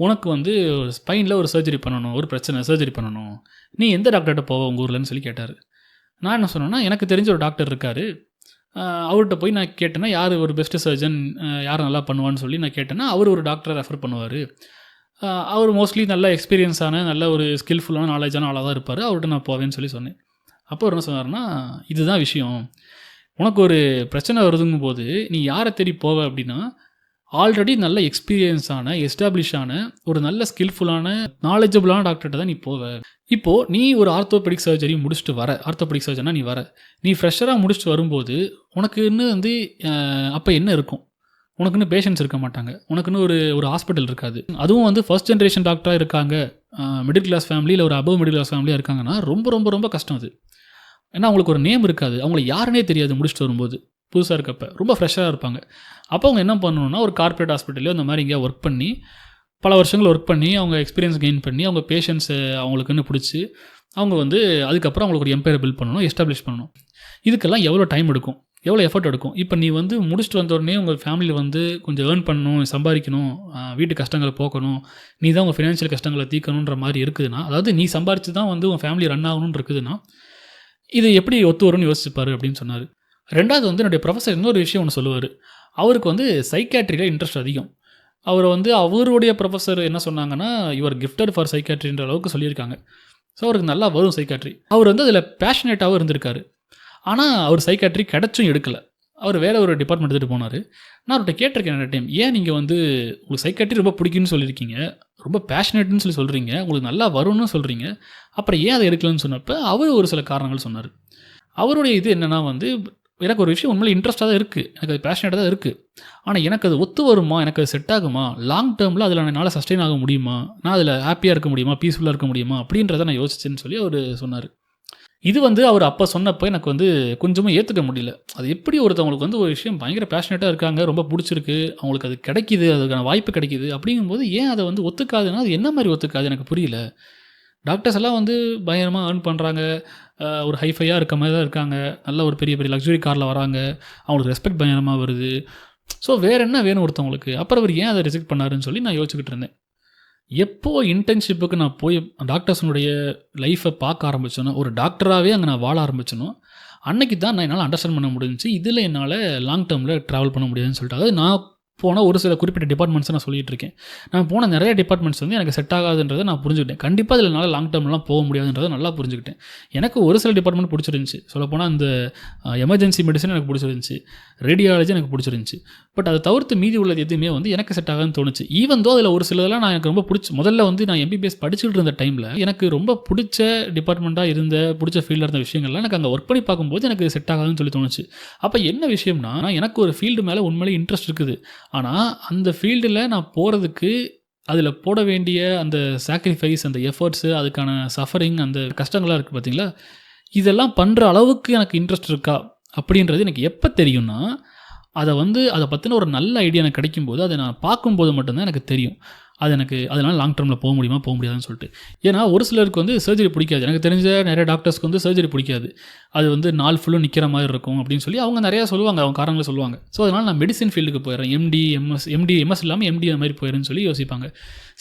உனக்கு வந்து ஸ்பைனில் ஒரு சர்ஜரி பண்ணணும், ஒரு பிரச்சனை சர்ஜரி பண்ணணும், நீ எந்த டாக்டர்கிட்ட போவ உங்கள் ஊர்லன்னு சொல்லி கேட்டார். நான் என்ன சொன்னேன்னா, எனக்கு தெரிஞ்ச ஒரு டாக்டர் இருக்கார், அவர்கிட்ட போய் நான் கேட்டேன்னா யார் ஒரு பெஸ்ட்டு சர்ஜன், யார் நல்லா பண்ணுவான்னு சொல்லி நான் கேட்டேன்னா அவர் ஒரு டாக்டரை ரெஃபர் பண்ணுவார். அவர் மோஸ்ட்லி நல்ல எக்ஸ்பீரியன்ஸான நல்ல ஒரு ஸ்கில்ஃபுல்லான நாலேஜான ஆளாக தான் இருப்பார், அவர்கிட்ட நான் போவேன்னு சொல்லி சொன்னேன். அப்போ அவர் என்ன சொன்னார்னா, இதுதான் விஷயம், உனக்கு ஒரு பிரச்சனை வருதுங்கும் போது நீ யாரை தேடி போவ அப்படின்னா, ஆல்ரெடி நல்ல எக்ஸ்பீரியன்ஸான எஸ்டாப்ளிஷான ஒரு நல்ல ஸ்கில்ஃபுல்லான நாலேஜபிளான டாக்டர்கிட்ட தான் நீ போவ. இப்போது நீ ஒரு ஆர்த்தோபெடிக் சர்ஜரி முடிச்சுட்டு வர, ஆர்த்தோபெடிக் சர்ஜனாக நீ வர, நீ ஃப்ரெஷராக முடிச்சுட்டு வரும்போது உனக்குன்னு வந்து அப்போ என்ன இருக்கும், உனக்குன்னு பேஷண்ட்ஸ் இருக்க மாட்டாங்க, உனக்குன்னு ஒரு ஹாஸ்பிட்டல் இருக்காது. அதுவும் வந்து ஃபர்ஸ்ட் ஜென்ரேஷன் டாக்டராக இருக்காங்க, மிடில் கிளாஸ் ஃபேமிலி இல்லை ஒரு அபவ் மிடில் கிளாஸ் ஃபேமிலியாக இருக்காங்கன்னா ரொம்ப ரொம்ப ரொம்ப கஷ்டம் அது. ஏன்னா அவங்களுக்கு ஒரு நேம் இருக்காது, அவங்கள யாருன்னே தெரியாது முடிச்சுட்டு வரும்போது, புதுசாக இருக்கப்போ ரொம்ப ஃப்ரெஷ்ஷாக இருப்பாங்க. அப்போ அவங்க என்ன பண்ணணும்னா ஒரு கார்ப்பரேட் ஹாஸ்பிட்டலையோ இந்த மாதிரி எங்கேயா ஒர்க் பண்ணி பல வருஷங்கள் ஒர்க் பண்ணி அவங்க எக்ஸ்பீரியன்ஸ் கெயின் பண்ணி அவங்க பேஷண்ட்ஸை அவங்களுக்குன்னு பிடிச்சி அவங்க வந்து அதுக்கப்புறம் அவங்களுக்கு ஒரு எம்பையரை பில்ட் பண்ணணும், எஸ்டாப்ளிஷ் பண்ணணும். இதுக்கெல்லாம் எவ்வளோ டைம் எடுக்கும், எவ்வளோ எஃபர்ட் எடுக்கும். இப்போ நீ வந்து முடிச்சுட்டு வந்தோடனே உங்கள் ஃபேமிலியில் வந்து கொஞ்சம் ஏர்ன் பண்ணணும், சம்பாதிக்கணும், வீட்டு கஷ்டங்களை போக்கணும், நீ தான் உங்கள் ஃபினான்ஷியல் கஷ்டங்களை தீர்க்கணுன்ற மாதிரி இருக்குதுன்னா, அதாவது நீ சம்பாரித்து தான் வந்து உங்கள் ஃபேமிலி ரன் ஆகணும்னு இருக்குதுன்னா இது எப்படி ஒத்து வரும்னு யோசிச்சுப்பாரு அப்படின்னு சொன்னார். ரெண்டாவது வந்து என்னுடைய ப்ரொஃபஸர் இன்னொரு விஷயம் ஒன்று சொல்லுவார். அவருக்கு வந்து சைக்காட்ரியில் இன்ட்ரெஸ்ட் அதிகம். அவர் வந்து அவருடைய ப்ரொஃபஸர் என்ன சொன்னாங்கன்னா, யுவர் கிஃப்டட் ஃபார் சைக்காட்ரின்ற அளவுக்கு சொல்லியிருக்காங்க. ஸோ அவருக்கு நல்லா வரும் சைக்காட்ரி. அவர் வந்து அதில் பேஷனேட்டாகவும் இருந்திருக்காரு. ஆனால் அவர் சைக்காட்ரி கிடச்சும் எடுக்கலை, அவர் வேறு ஒரு டிபார்ட்மெண்ட் எடுத்துகிட்டு போனார். நான் அவர்கிட்ட கேட்டிருக்கேன் நிறைய டைம், ஏன் நீங்கள் வந்து உங்களுக்கு சைக்காட்ரி ரொம்ப பிடிக்குன்னு சொல்லியிருக்கீங்க, ரொம்ப பேஷனேட்டுன்னு சொல்லி சொல்கிறீங்க, உங்களுக்கு நல்லா வரும்னு சொல்கிறீங்க, அப்புறம் ஏன் அதை எடுக்கலன்னு சொன்னப்போ அவர் ஒரு சில காரணங்கள் சொன்னார். அவருடைய இது என்னென்னா வந்து, எனக்கு ஒரு விஷயம் உண்மையிலே இன்ட்ரெஸ்ட்டாக தான் இருக்குது, எனக்கு அது பேஷனேட்டாக தான் இருக்குது, ஆனால் எனக்கு அது ஒத்து வருமா, எனக்கு அது செட் ஆகுமா, லாங் டேர்மில் அதில் என்னால் சஸ்டெயின் ஆக முடியுமா, நான் அதில் ஹாப்பியாக இருக்க முடியுமா, பீஸ்ஃபுல்லாக இருக்க முடியுமா அப்படின்றத நான் யோசிச்சேன்னு சொல்லி அவர் சொன்னார். இது வந்து அவர் அப்போ சொன்னப்போ எனக்கு வந்து கொஞ்சமும் ஏற்றுக்க முடியல. அது எப்படி ஒருத்தவங்களுக்கு வந்து ஒரு விஷயம் பயங்கர பேஷனேட்டாக இருக்காங்க, ரொம்ப பிடிச்சிருக்கு, அவங்களுக்கு அது கிடைக்கிது, அதுக்கான வாய்ப்பு கிடைக்கிது, அப்படிங்கும்போது ஏன் அதை வந்து ஒத்துக்காதுன்னா அது என்ன மாதிரி ஒத்துக்காது எனக்கு புரியல. டாக்டர்ஸ் எல்லாம் வந்து பயங்கரமாக ஏர்ன் பண்ணுறாங்க, ஒரு ஹைஃபையாக இருக்க மாதிரி தான் இருக்காங்க, நல்ல ஒரு பெரிய பெரிய லக்ஸுரி காரில் வராங்க, அவங்களுக்கு ரெஸ்பெக்ட் பயங்கரமாக வருது. ஸோ வேறு என்ன வேணும் ஒருத்தவங்களுக்கு, அப்புறம் அவர் ஏன் அதை ரிஜெக்ட் பண்ணாருன்னு சொல்லி நான் யோசிச்சுக்கிட்டு இருந்தேன். எப்போ இன்டர்ன்ஷிப்புக்கு நான் போய் டாக்டர்ஸனுடைய லைஃப்பை பார்க்க ஆரம்பிச்சேனோ, ஒரு டாக்டராகவே அங்கே நான் வாழ ஆரம்பிச்சேனோ, அன்னைக்கு தான் நான் என்னால் அண்டர்ஸ்டாண்ட் பண்ண முடிஞ்சிச்சு, இதில் என்னால் லாங் டேர்மில் ட்ராவல் பண்ண முடியாதுன்னு சொல்லிட்டு. அதாவது நான் போன ஒரு சில குறிப்பிட்ட டிபார்ட்மெண்ட்ஸை நான் சொல்லிகிட்டு இருக்கேன். நான் போன நிறைய டிபார்ட்மெண்ட்ஸ் வந்து எனக்கு செட் ஆகாதுன்றதை நான் புரிஞ்சுக்கிட்டேன். கண்டிப்பாக இதில் என்னால் லாங் டேர்ம்லாம் போக முடியாதுன்றதை நல்லா புரிஞ்சுக்கிட்டேன். எனக்கு ஒரு சில டிபார்ட்மெண்ட் பிடிச்சிருந்துச்சி, சொல்லப்போனால் இந்த எமர்ஜென்சி மெடிசன் எனக்கு பிடிச்சிருந்துச்சி, ரேடியாலஜி எனக்கு பிடிச்சிருந்துச்சி. பட் அதை தவிர்த்து மீதி உள்ளது எதுவுமே வந்து எனக்கு செட் ஆகாதுன்னு தோணுச்சு. ஈவன் தோ அதில் ஒரு சிலதெல்லாம் நான் எனக்கு ரொம்ப பிடிச்சி, முதல்ல வந்து நான் எம்பிபிஎஸ் படிச்சுட்டு இருந்த டைமில் எனக்கு ரொம்ப பிடிச்ச டிபார்ட்மெண்ட்டாக இருந்த பிடிச்ச ஃபீல்டில் இருந்த விஷயங்கள்லாம் எனக்கு அங்கே ஒர்க் பண்ணி பார்க்கும்போது எனக்கு செட் ஆகாதுன்னு சொல்லி தோணுச்சு. அப்போ என்ன விஷயம்னா, எனக்கு ஒரு ஃபீல்டு மேலே உண்மையிலே இன்ட்ரெஸ்ட் இருக்குது, ஆனால் அந்த ஃபீல்டில் நான் போகிறதுக்கு அதில் போட வேண்டிய அந்த சாக்ரிஃபைஸ், அந்த எஃபர்ட்ஸு, அதுக்கான சஃபரிங், அந்த கஷ்டங்கள்லாம் இருக்குது பார்த்தீங்களா, இதெல்லாம் பண்ணுற அளவுக்கு எனக்கு இன்ட்ரெஸ்ட் இருக்கா அப்படின்றது எனக்கு எப்போ தெரியும்னா, அதை பற்றின ஒரு நல்ல ஐடியா எனக்கு கிடைக்கும்போது, அதை நான் பார்க்கும்போது மட்டும்தான் எனக்கு தெரியும் அது எனக்கு அதனால் லாங் டேர்மில் போக முடியுமா போக முடியாதுன்னு சொல்லிட்டு. ஏன்னா ஒரு சிலருக்கு வந்து சர்ஜரி பிடிக்காது, எனக்கு தெரிஞ்ச நிறைய டாக்டர்ஸ்க்கு வந்து சர்ஜரி பிடிக்காது, அது வந்து நாள் ஃபுல்லும் நிற்கிற மாதிரி இருக்கும் அப்படின்னு சொல்லி அவங்க நிறையா சொல்லுவாங்க, அவங்க காரணங்களை சொல்லுவாங்க. ஸோ அதனால் நான் மெடிசின் ஃபீல்டுக்கு போயிடுறேன், எம்எஸ் இல்லாமல் எம்டி அந்த மாதிரி போயிடுறேன்னு சொல்லி யோசிப்பாங்க.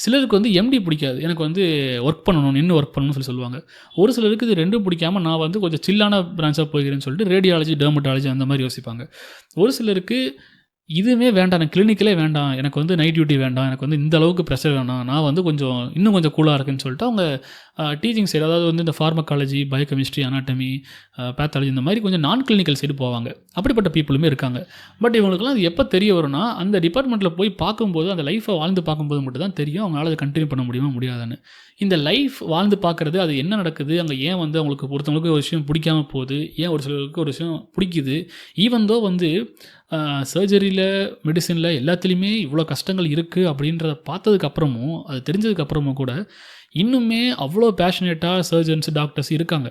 சிலருக்கு வந்து எம்டி பிடிக்காது, எனக்கு வந்து ஒர்க் பண்ணணும், நின்று ஒர்க் பண்ணணும்னு சொல்லுவாங்க. ஒரு சிலருக்கு இது ரெண்டும் பிடிக்காமல் நான் வந்து கொஞ்சம் சில்லான பிரான்ச்சாக போய்கிறேன்னு சொல்லிட்டு ரேடியாலஜி, டெர்மட்டாலஜி அந்த மாதிரி யோசிப்பாங்க. ஒரு சிலருக்கு இதுவுமே வேண்டாம், எனக்கு கிளினிக்கலே வேண்டாம், எனக்கு வந்து நைட் டியூட்டி வேண்டாம், எனக்கு வந்து இந்த அளவுக்கு ப்ரெஷர் வேணாம், நான் வந்து இன்னும் கொஞ்சம் கூலாக இருக்குன்னு சொல்லிட்டு அவங்க டீச்சிங் சைடு, அதாவது வந்து இந்த ஃபார்மகாலஜி, பயோகெமிஸ்ட்ரி, அனாட்டமி, பேத்தாலஜி இந்த மாதிரி கொஞ்சம் நான் கிளினிக்கல் சைடு போவாங்க. அப்படிப்பட்ட பீப்புளுமே இருக்காங்க. பட் இவங்களுக்குலாம் அது எப்போ தெரிய வரும்னா, அந்த டிபார்ட்மெண்ட்டில் போய் பார்க்கும்போது, அந்த லைஃப்பை வாழ்ந்து பார்க்கும்போது மட்டும் தான் தெரியும் அவங்களால அதை கண்டினியூ பண்ண முடியுமா முடியாதான்னு. இந்த லைஃப் வாழ்ந்து பார்க்குறது, அது என்ன நடக்குது அங்கே, ஏன் வந்து அவங்களுக்கு ஒருத்தவங்களுக்கு ஒரு விஷயம் பிடிக்காமல் போகுது, ஏன் ஒரு சிலருக்கு ஒரு விஷயம் பிடிக்குது, ஈவன் தோ வந்து சர்ஜரியில், மெடிசனில் எல்லாத்துலேயுமே இவ்வளோ கஷ்டங்கள் இருக்குது அப்படின்றத பார்த்ததுக்கப்புறமும், அது தெரிஞ்சதுக்கப்புறமும் கூட இன்னுமே அவ்வளோ பேஷனேட்டாக சர்ஜன்ஸ், டாக்டர்ஸ் இருக்காங்க.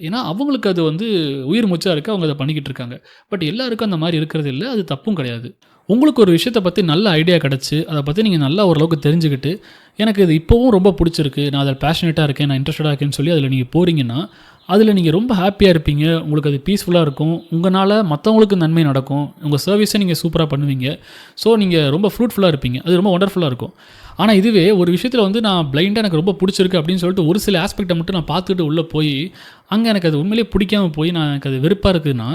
ஏன்னா அவங்களுக்கு அது வந்து உயிர் மூச்சாக இருக்குது, அவங்க அதை பண்ணிக்கிட்டு இருக்காங்க. பட் எல்லாருக்கும் அந்த மாதிரி இருக்கிறது இல்லை, அது தப்பும் கிடையாது. உங்களுக்கு ஒரு விஷயத்தை பற்றி நல்ல ஐடியா கிடச்சி, அதை பற்றி நீங்கள் நல்லா ஓரளவுக்கு தெரிஞ்சுக்கிட்டு, எனக்கு இது இப்போவும் ரொம்ப பிடிச்சிருக்கு, நான் அதில் பேஷனேட்டாக இருக்கேன், நான் இன்ட்ரெஸ்டடாக இருக்கேன்னு சொல்லி அதில் நீங்கள் போகிறீங்கன்னா, அதில் நீங்கள் ரொம்ப ஹாப்பியாக இருப்பீங்க. உங்களுக்கு அது பீஸ்ஃபுல்லாக இருக்கும். உங்களால் மற்றவங்களுக்கு நன்மை நடக்கும். உங்கள் சர்வீஸை நீங்கள் சூப்பராக பண்ணுவீங்க. ஸோ நீங்கள் ரொம்ப ஃப்ரூட்ஃபுல்லாக இருப்பீங்க. அது ரொம்ப ஒண்டர்ஃபுல்லாக இருக்கும். ஆனால் இதுவே ஒரு விஷயத்தில் வந்து நான் பிளைண்டாக எனக்கு ரொம்ப பிடிச்சிருக்கு அப்படின்னு சொல்லிட்டு ஒரு சில ஆஸ்பெக்டை மட்டும் நான் பார்த்துட்டு உள்ளே போய் அங்கே எனக்கு அது உண்மையிலேயே பிடிக்காம போய் எனக்கு அது வெறுப்பாக இருக்குதுன்னா,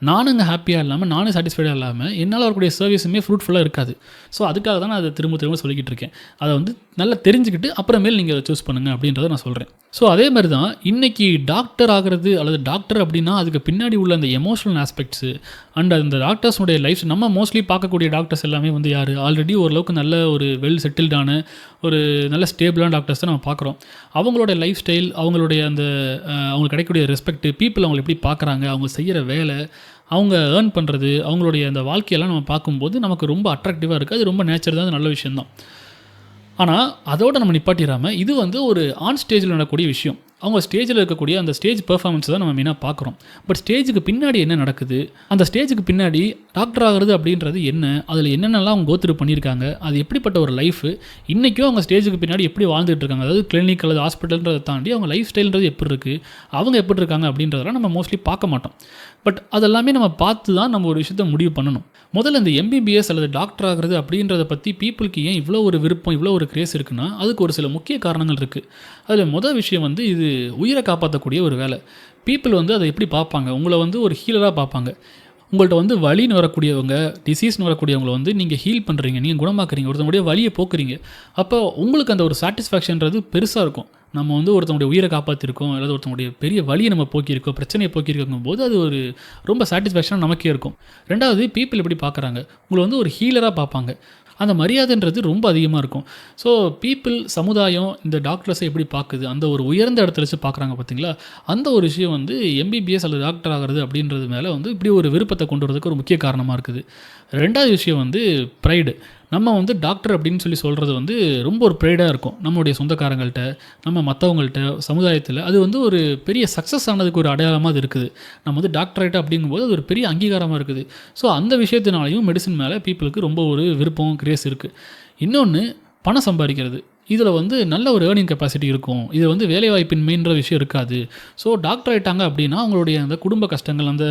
நானும் அங்கே ஹாப்பியாக இல்லாமல், நானும் சாட்டிஸ்ஃபைடாக இல்லாமல், என்னால் வரக்கூடிய சர்வீஸுமே ஃப்ரூட்ஃபுல்லாக இருக்காது. ஸோ அதுக்காக தான் நான் அதை திரும்ப திரும்ப சொல்லிக்கிட்டு இருக்கேன். அதை வந்து நல்லா தெரிஞ்சுக்கிட்டு அப்புறமேல் நீங்கள் அதை சூஸ் பண்ணுங்கள் அப்படின்றத நான் சொல்கிறேன். ஸோ அதே மாதிரி தான் இன்றைக்கி டாக்டர் ஆகிறது அல்லது டாக்டர் அப்படின்னா அதுக்கு பின்னாடி உள்ள அந்த எமோஷனல் ஆஸ்பெக்ட்ஸு அண்ட் அந்த டாக்டர்ஸுடைய லைஃப் நம்ம மோஸ்ட்லி பார்க்கக்கூடிய டாக்டர்ஸ் எல்லாமே வந்து யார் ஆல்ரெடி ஓரளவுக்கு நல்ல ஒரு வெல் செட்டில்டான ஒரு நல்ல ஸ்டேபிளான டாக்டர்ஸ் தான் நம்ம பார்க்குறோம். அவங்களோட லைஃப் ஸ்டைல், அவங்களுடைய அந்த அவங்களுக்கு கிடைக்கக்கூடிய ரெஸ்பெக்ட், பீப்புள் அவங்களை எப்படி பார்க்குறாங்க, அவங்க செய்கிற வேலை, அவங்க ஏர்ன் பண்ணுறது, அவங்களுடைய அந்த வாழ்க்கையெல்லாம் நம்ம பார்க்கும்போது நமக்கு ரொம்ப அட்ராக்டிவாக இருக்குது. அது ரொம்ப நேச்சர் தான், அது நல்ல விஷயந்தான். ஆனால் அதோடு நம்ம நிப்பாட்டிடாமல் இது வந்து ஒரு ஆன் ஸ்டேஜில் நடக்கக்கூடிய விஷயம். அவங்க ஸ்டேஜில் இருக்கக்கூடிய அந்த ஸ்டேஜ் பெர்ஃபார்மன்ஸ் தான் நம்ம மெயினாக பார்க்குறோம். பட் ஸ்டேஜுக்கு பின்னாடி என்ன நடக்குது, அந்த ஸ்டேஜுக்கு பின்னாடி டாக்டர் ஆகிறது அப்படின்றது என்ன, அதில் என்னென்னலாம் அவங்க கோத்ரூ பண்ணியிருக்காங்க, அது எப்படிப்பட்ட ஒரு லைஃபு, இன்றைக்கும் அவங்க ஸ்டேஜுக்கு பின்னாடி எப்படி வாழ்ந்துட்டு இருக்காங்க, அதாவது கிளினிக் அல்லது ஹாஸ்பிட்டல்ன்றதை தாண்டி அவங்க லைஃப் ஸ்டைல்ன்றது எப்படி இருக்குது, அவங்க எப்படி இருக்காங்க அப்படின்றதெல்லாம் நம்ம மோஸ்ட்லி பார்க்க மாட்டோம். பட் அதெல்லாமே நம்ம பார்த்து தான் நம்ம ஒரு விஷயத்தை முடிவு பண்ணணும். முதல்ல இந்த எம்பிபிஎஸ் அல்லது டாக்டர் ஆகிறது அப்படின்றத பற்றி பீப்புளுக்கு ஏன் இவ்வளோ ஒரு விருப்பம், இவ்வளோ ஒரு கிரேஸ் இருக்குன்னா, அதுக்கு ஒரு சில முக்கிய காரணங்கள் இருக்குது. அதில் முதல் விஷயம் வந்து இது உயிரை காப்பாற்றக்கூடிய ஒரு வேலை. பீப்புள் வந்து அதை எப்படி பார்ப்பாங்க, உங்களை வந்து ஒரு ஹீலராக பார்ப்பாங்க. உங்கள்கிட்ட வந்து வலின்னு வரக்கூடியவங்க, டிசீஸ்னு வரக்கூடியவங்களை வந்து நீங்கள் ஹீல் பண்ணுறீங்க, நீங்கள் குணமாக்குறீங்க, ஒருத்தவங்களுடைய வலியை போக்குறீங்க. அப்போ உங்களுக்கு அந்த ஒரு சாட்டிஸ்ஃபேக்ஷன்றது பெருசாக இருக்கும். நம்ம வந்து ஒருத்தவங்களுடைய உயிரை காப்பாற்றிருக்கோம், அல்லது ஒருத்தவங்களுடைய பெரிய வலியை நம்ம போக்கியிருக்கோம், பிரச்சனையை போக்கியிருக்கும் போது அது ஒரு ரொம்ப சாட்டிஸ்ஃபேக்ஷனாக நமக்கே இருக்கும். ரெண்டாவது, பீப்புள் எப்படி பார்க்குறாங்க, உங்களை வந்து ஒரு ஹீலராக பார்ப்பாங்க. அந்த மரியாதைன்றது ரொம்ப அதிகமாக இருக்கும். ஸோ பீப்புள், சமுதாயம் இந்த டாக்டர்ஸை எப்படி பார்க்குது, அந்த ஒரு உயர்ந்த இடத்துல வச்சு பார்க்குறாங்க பார்த்தீங்களா, அந்த ஒரு விஷயம் வந்து எம்பிபிஎஸ் அல்லது டாக்டர் ஆகிறது அப்படின்றது மேலே வந்து இப்படி ஒரு விருப்பத்தை கொண்டு வரதுக்கு ஒரு முக்கிய காரணமாக இருக்குது. ரெண்டாவது விஷயம் வந்து ப்ரைடு. நம்ம வந்து டாக்டர் அப்படின்னு சொல்லி சொல்கிறது வந்து ரொம்ப ஒரு ப்ரைடாக இருக்கும். நம்மளுடைய சொந்தக்காரங்கள்ட்ட, நம்ம மற்றவங்கள்ட்ட, சமுதாயத்தில் அது வந்து ஒரு பெரிய சக்ஸஸ் ஆனதுக்கு ஒரு அடையாளமாக அது இருக்குது. நம்ம வந்து டாக்டரேட் அப்படிங்கும்போது அது ஒரு பெரிய அங்கீகாரமாக இருக்குது. ஸோ அந்த விஷயத்தினாலையும் மெடிசன் மேலே பீப்புளுக்கு ரொம்ப ஒரு விருப்பம், கிரேஸ் இருக்குது. இன்னொன்று, பணம் சம்பாதிக்கிறது. இதில் வந்து நல்ல ஒரு ஏர்னிங் கெப்பாசிட்டி இருக்கும். இது வந்து வேலைவாய்ப்பின்மைன்ற விஷயம் இருக்காது. ஸோ டாக்டர் ஆகிட்டாங்க அப்படின்னா அவங்களுடைய அந்த குடும்ப கஷ்டங்கள், அந்த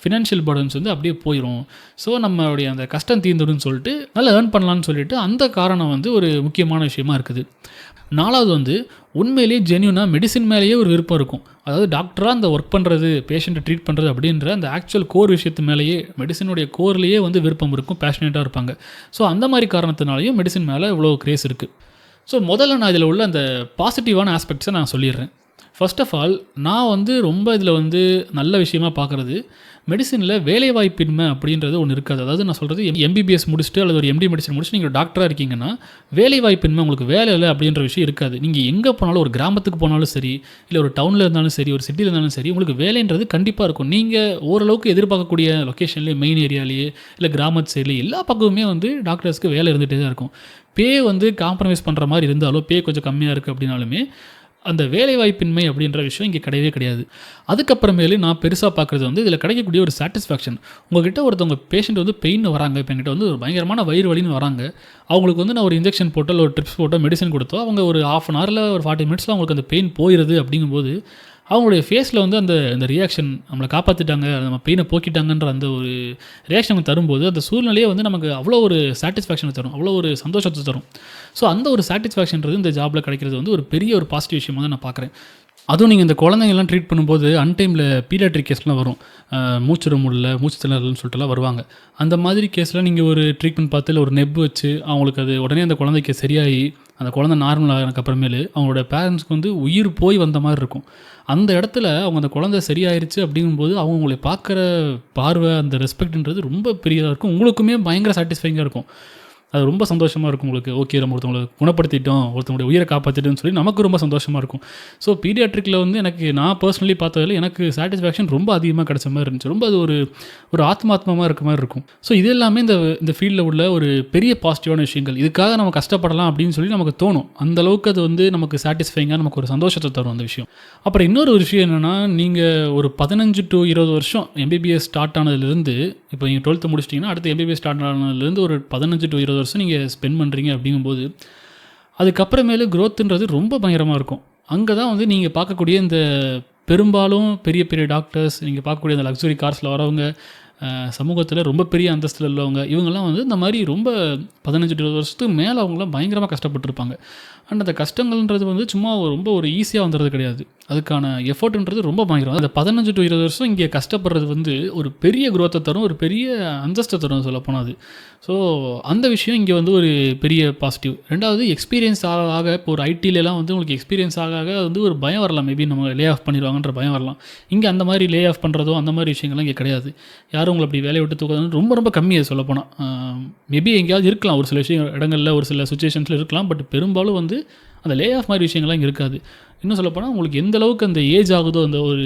ஃபினான்ஷியல் பர்டன்ஸ் வந்து அப்படியே போயிடும். ஸோ நம்மளுடைய அந்த கஷ்டம் தீர்ந்துடுன்னு சொல்லிட்டு நல்லா ஏர்ன் பண்ணலான்னு சொல்லிட்டு அந்த காரணம் வந்து ஒரு முக்கியமான விஷயமா இருக்குது. நாலாவது வந்து உண்மையிலேயே ஜென்யூனாக மெடிசின் மேலேயே ஒரு விருப்பம் இருக்கும். அதாவது டாக்டராக அந்த ஒர்க் பண்ணுறது, பேஷண்ட்டை ட்ரீட் பண்ணுறது அப்படின்ற அந்த ஆக்சுவல் கோர் விஷயத்து மேலேயே, மெடிசனுடைய கோர்லேயே வந்து விருப்பம் இருக்கும், பேஷனேட்டாக இருப்பாங்க. ஸோ அந்த மாதிரி காரணத்தினாலையும் மெடிசின் மேலே இவ்வளோ கிரேஸ் இருக்குது. ஸோ முதல்ல நான் இதில் உள்ள அந்த பாசிட்டிவான ஆஸ்பெக்ட்ஸை நான் சொல்லிடுறேன். ஃபர்ஸ்ட் ஆஃப் ஆல், நான் வந்து ரொம்ப இதில் வந்து நல்ல விஷயமா பார்க்குறது, மெடிசனில் வேலைவாய்ப்பின்மை அப்படின்றது ஒன்று இருக்காது. அதாவது நான் சொல்கிறது, எம்பிபிஎஸ் முடிச்சுட்டு அல்லது ஒரு எம்டி மெடிசன் முடிச்சுட்டு நீங்கள் டாக்டராக இருக்கீங்கன்னா வேலைவாய்ப்பின்மை, உங்களுக்கு வேலை இல்லை அப்படின்ற விஷயம் இருக்காது. நீங்கள் எங்கே போனாலும், ஒரு கிராமத்துக்கு போனாலும் சரி, இல்லை ஒரு டவுனில் இருந்தாலும் சரி, ஒரு சிட்டியில் இருந்தாலும் சரி, உங்களுக்கு வேலைன்றது கண்டிப்பாக இருக்கும். நீங்கள் ஓரளவுக்கு எதிர்பார்க்கக்கூடிய லொக்கேஷன்லேயே, மெயின் ஏரியாலேயே, இல்லை கிராமத்து சைட்லேயே எல்லா பக்கமுமே வந்து டாக்டர்ஸ்க்கு வேலை இருந்துகிட்டே தான் இருக்கும். பே வந்து காம்ப்ரமைஸ் பண்ணுற மாதிரி இருந்தாலும், பே கொஞ்சம் கம்மியாக இருக்குது அப்படின்னாலுமே அந்த வேலைவாய்ப்பின்மை அப்படின்ற விஷயம் இங்கே கிடையவே கிடையாது. அதுக்கப்புறமேலு நான் பெருசாக பார்க்குறது வந்து இதில் கிடைக்கக்கூடிய ஒரு சாட்டிஸ்ஃபேக்ஷன். உங்கள்கிட்ட ஒருத்தவங்க பேஷண்ட் வந்து பெயின் வராங்க, இப்போ என்கிட்ட வந்து ஒரு பயங்கரமான வயிறு வலின்னு வராங்க, அவங்களுக்கு வந்து நான் ஒரு இன்ஜெக்ஷன் போட்டோ, இல்லை ஒரு ட்ரிப்ஸ் போட்டோ, மெடிசன் கொடுத்தோ, அவங்க ஒரு 1/2 hour ஒரு 40 minutes அவங்களுக்கு அந்த பெயின் போயிடுது. அப்படிங்கும்போது அவங்களுடைய ஃபேஸில் வந்து அந்த ரியாக்ஷன், நம்மளை காப்பாற்றிட்டாங்க, நம்ம பெயினை போக்கிட்டாங்கன்ற அந்த ஒரு ரியாக்ஷன் தரும்போது அந்த சூழ்நிலையே வந்து நமக்கு அவ்வளோ ஒரு சாட்டிஸ்ஃபேக்ஷனை தரும், அவ்வளோ ஒரு சந்தோஷத்தை தரும். ஸோ அந்த ஒரு சாட்டிஸ்ஃபேக்ஷன்றது இந்த ஜாபில் கிடைக்கிறது வந்து ஒரு பெரிய ஒரு பாசிட்டிவ் விஷயமாக தான் நான் பார்க்குறேன். அதுவும் நீங்கள் இந்த குழந்தைங்கள்லாம் ட்ரீட் பண்ணும்போது அன்டைமில் பீடியாட்ரிக் கேஸ்லாம் வரும், மூச்சுட முடியல, மூச்சு திணறல்னு சொல்லிட்டுலாம் வருவாங்க. அந்த மாதிரி கேஸில் நீங்கள் ஒரு ட்ரீட்மெண்ட் பார்த்து, இல்லை ஒரு நெப் வச்சு அவங்களுக்கு அது உடனே அந்த குழந்தைக்கு சரியாகி அந்த குழந்தை நார்மல் ஆகிறதுக்கு அப்புறமேலு அவங்களோட பேரண்ட்ஸ்க்கு வந்து உயிர் போய் வந்த மாதிரி இருக்கும். அந்த இடத்துல அவங்க அந்த குழந்தை சரியாயிருச்சு அப்படிங்கும்போது அவங்க உங்களை பார்க்குற பார்வை, அந்த ரெஸ்பெக்ட்ன்றது ரொம்ப பெரியதாக இருக்கும். உங்களுக்குமே பயங்கர சாட்டிஸ்ஃபைங்காக இருக்கும். அது ரொம்ப சந்தோஷமாக இருக்கும் உங்களுக்கு. ஓகே, நம்ம ஒருத்தவங்களை குணப்படுத்திட்டோம், ஒருத்தவங்களுடைய உயிரை காப்பாற்றிட்டோம்னு சொல்லி நமக்கு ரொம்ப சந்தோஷமாக இருக்கும். ஸோ பீடியாட்ரிக்கில் வந்து நான் பர்சனலி பார்த்ததில் எனக்கு சாட்டிஸ்ஃபேக்ஷன் ரொம்ப அதிகமாக கிடைச்ச மாதிரி இருந்துச்சு. ரொம்ப அது ஒரு ஆத்மாத்மமாக இருக்க மாதிரி இருக்கும். ஸோ இது எல்லாமே இந்த ஃபீல்டில் உள்ள ஒரு பெரிய பாசிட்டிவான விஷயங்கள். இதுக்காக நம்ம கஷ்டப்படலாம் அப்படின்னு சொல்லி நமக்கு தோணும். அந்தளவுக்கு அது வந்து நமக்கு சாட்டிஸ்ஃபைங்காக, நமக்கு ஒரு சந்தோஷத்தை தரும் அந்த விஷயம். அப்புறம் இன்னொரு விஷயம் என்னென்னா, நீங்கள் ஒரு 15 to 20 வருஷம் எம்பிபிஎஸ் ஸ்டார்ட் ஆனதுலேருந்து, இப்போ நீங்கள் 12th முடிச்சிட்டிங்கன்னா அடுத்து எம்பிபிஎஸ் ஸ்டார்ட் ஆனதுலேருந்து ஒரு 15 to 20 வருஷம் நீங்கள் ஸ்பெண்ட் பண்ணுறீங்க. அப்படிங்கும்போது அதுக்கப்புறமேலு க்ரோத்துன்றது ரொம்ப பயங்கரமாக இருக்கும். அங்கே தான் வந்து நீங்கள் பார்க்கக்கூடிய இந்த பெரும்பாலும் பெரிய பெரிய டாக்டர்ஸ், நீங்கள் பார்க்கக்கூடிய அந்த லக்ஸுரி கார்ஸில் வரவங்க, சமூகத்தில் ரொம்ப பெரிய அந்தஸ்தில் உள்ளவங்க, இவங்கெல்லாம் வந்து இந்த மாதிரி ரொம்ப 15-20 வருஷத்துக்கு மேலே அவங்களாம் பயங்கரமாக கஷ்டப்பட்டுருப்பாங்க. அண்ட் அந்த கஷ்டங்கள்ன்றது வந்து சும்மா ரொம்ப ஒரு ஈஸியாக வந்துடுறது கிடையாது. அதுக்கான எஃபர்ட்ன்றது ரொம்ப பயங்கரம். அந்த 15 to 20 வருஷம் இங்கே கஷ்டப்படுறது வந்து ஒரு பெரிய குரோத்தை தரும், ஒரு பெரிய அந்தஸ்தை தரும் சொல்லப்போனால் அது. ஸோ அந்த விஷயம் இங்கே வந்து ஒரு பெரிய பாசிட்டிவ். ரெண்டாவது, எக்ஸ்பீரியன்ஸ் ஆக ஆக இப்போ ஒரு ஐடிலலாம் வந்து உங்களுக்கு எக்ஸ்பீரியன்ஸ் ஆக ஆக வந்து ஒரு பயம் வரலாம், மேபி நம்ம லே ஆஃப் பண்ணிடுவாங்கன்ற பயம் வரலாம். இங்கே அந்த மாதிரி லே ஆஃப் பண்ணுறதோ அந்த மாதிரி விஷயங்கள்லாம் இங்கே கிடையாது. யாரும் உங்களை அப்படி வேலையை விட்டு தூக்குறது ரொம்ப ரொம்ப கம்மி அது சொல்லப்போனால். மேபி எங்கேயாவது இருக்கலாம், ஒரு சில விஷயம் இடங்களில் ஒரு சில சுச்சுவேஷன்ஸில் இருக்கலாம். பட் பெரும்பாலும் வந்து அந்த லே ஆஃப் மாதிரி விஷயங்கள்லாம் இங்கே இருக்காது. இன்னும் சொல்லப்போனால் உங்களுக்கு எந்த அளவுக்கு அந்த ஏஜ் ஆகுதோ, அந்த ஒரு